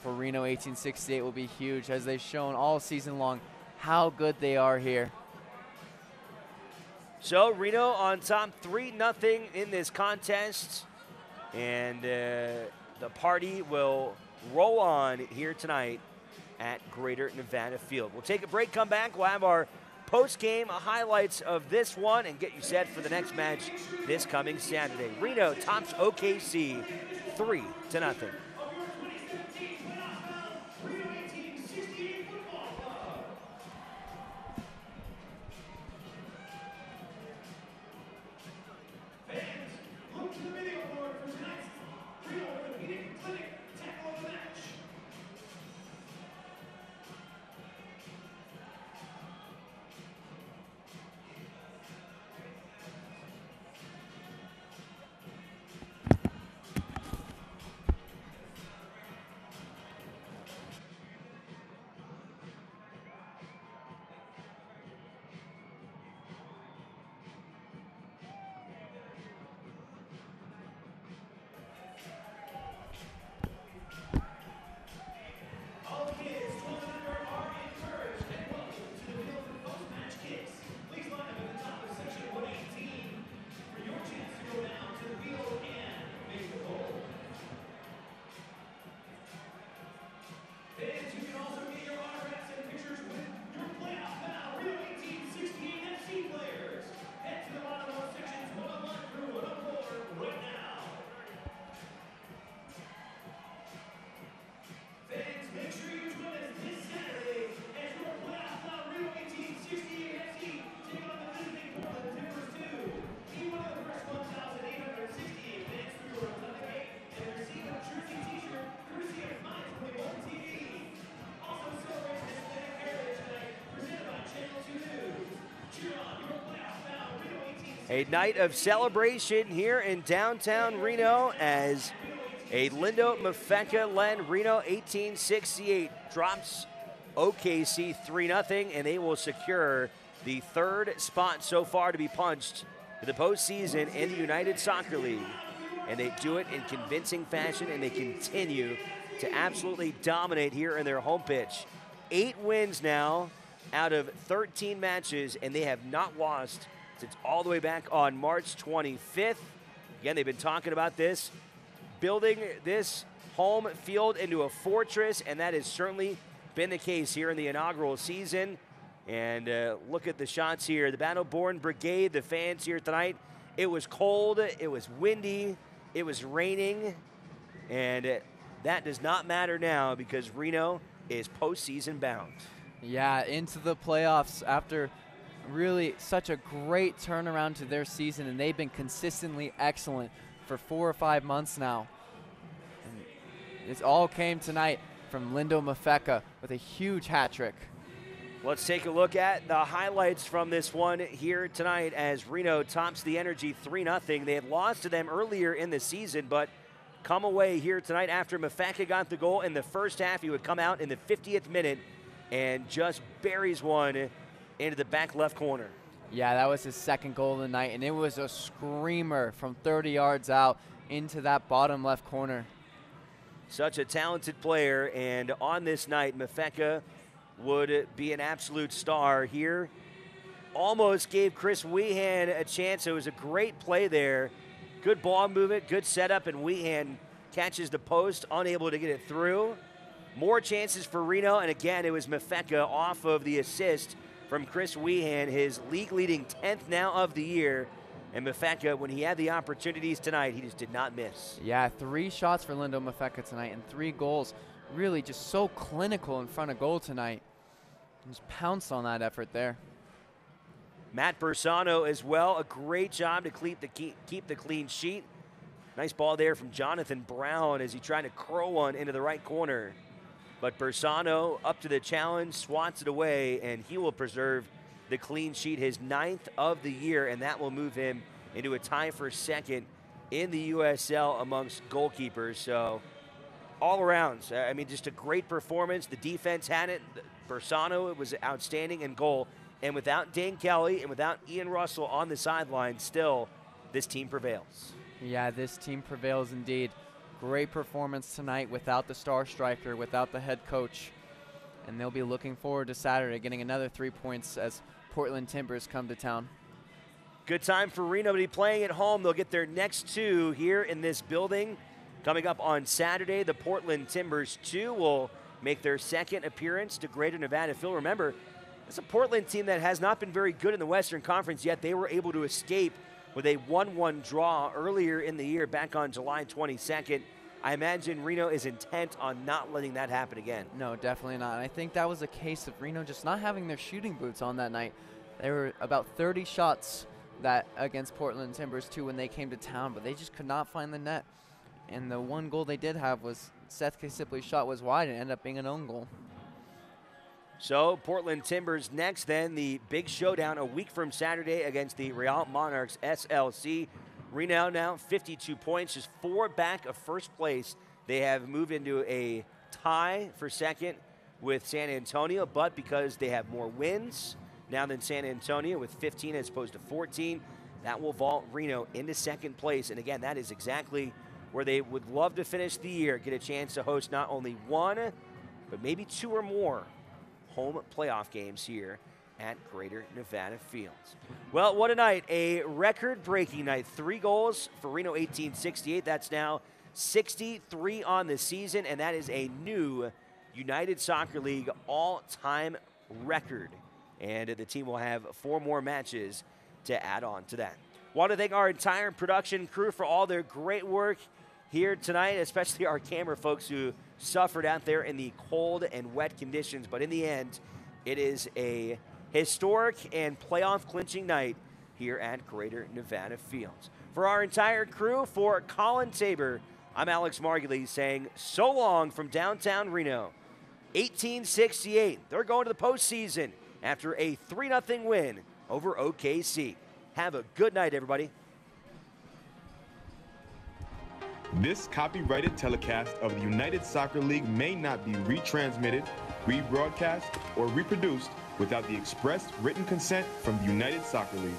D: for Reno 1868 will be huge, as they've shown all season long how good they are here.
B: So Reno on top 3-0 in this contest, and the party will roll on here tonight at Greater Nevada Field. We'll take a break, come back, we'll have our post-game highlights of this one and get you set for the next match this coming Saturday. Reno tops OKC 3-0. A night of celebration here in downtown Reno as a Lindo Mafeka-led Reno 1868 drops OKC 3-0, and they will secure the 3rd spot so far to be punched for the postseason in the United Soccer League. And they do it in convincing fashion, and they continue to absolutely dominate here in their home pitch. 8 wins now out of 13 matches, and they have not lost since all the way back on March 25th. Again, they've been talking about this, building this home field into a fortress, and that has certainly been the case here in the inaugural season. And look at the shots here. The Battle-Born Brigade, the fans here tonight. It was cold, it was windy, it was raining, and that does not matter now because Reno is postseason bound.
D: Yeah, into the playoffs after really such a great turnaround to their season, and they've been consistently excellent for 4 or 5 months now. And it all came tonight from Lindo Mafeka with a huge hat trick.
B: Let's take a look at the highlights from this one here tonight as Reno tops the Energy 3-0. They had lost to them earlier in the season, but come away here tonight after Mafeka got the goal in the first half. He would come out in the 50th minute and just buries one into the back left corner.
D: Yeah, that was his second goal of the night, and it was a screamer from 30 yards out into that bottom left corner.
B: Such a talented player, and on this night, Mafeka would be an absolute star here. Almost gave Chris Weehan a chance. It was a great play there. Good ball movement, good setup, and Weehan catches the post, unable to get it through. More chances for Reno, and again, it was Mafeka off of the assist from Chris Weehan, his league-leading 10th now of the year. And Mafeka, when he had the opportunities tonight, he just did not miss.
D: Yeah, 3 shots for Lindo Mafeka tonight and 3 goals. Really just so clinical in front of goal tonight. Just pounced on that effort there.
B: Matt Bersano as well, a great job to keep the clean sheet. Nice ball there from Jonathan Brown as he tried to curl one into the right corner. But Bersano up to the challenge, swats it away, and he will preserve the clean sheet, his 9th of the year, and that will move him into a tie for second in the USL amongst goalkeepers. So all around, I mean, just a great performance. The defense had it. Bersano, it was outstanding in goal. And without Dane Kelly and without Ian Russell on the sideline, still, this team prevails.
D: Yeah, this team prevails indeed. Great performance tonight without the star striker, without the head coach. And they'll be looking forward to Saturday, getting another 3 points as Portland Timbers come to town.
B: Good time for Reno to be playing at home. They'll get their next 2 here in this building. Coming up on Saturday, the Portland Timbers 2 will make their second appearance to Greater Nevada Phil. Remember, it's a Portland team that has not been very good in the Western Conference, yet they were able to escape with a 1-1 draw earlier in the year back on July 22nd. I imagine Reno is intent on not letting that happen again.
D: No, definitely not. And I think that was a case of Reno just not having their shooting boots on that night. There were about 30 shots that against Portland Timbers too when they came to town, but they just could not find the net. And the one goal they did have was Seth Kasipli's shot was wide and ended up being an own goal.
B: So Portland Timbers next, then the big showdown a week from Saturday against the Real Monarchs SLC. Reno now 52 points, just 4 back of first place. They have moved into a tie for second with San Antonio, but because they have more wins now than San Antonio with 15 as opposed to 14, that will vault Reno into second place. And again, that is exactly where they would love to finish the year, get a chance to host not only 1, but maybe 2 or more home playoff games here at Greater Nevada Fields. Well, what a night. A record-breaking night. 3 goals for Reno 1868. That's now 63 on the season, and that is a new United Soccer League all-time record. And the team will have 4 more matches to add on to that. Want to thank our entire production crew for all their great work here tonight, especially our camera folks who suffered out there in the cold and wet conditions. But in the end, it is a historic and playoff clinching night here at Greater Nevada Fields. For our entire crew, for Colin Tabor, I'm Alex Margulies saying so long from downtown Reno. 1868, they're going to the postseason after a 3-0 win over OKC. Have a good night, everybody.
T: This copyrighted telecast of the United Soccer League may not be retransmitted, rebroadcast, or reproduced without the express written consent from the United Soccer League.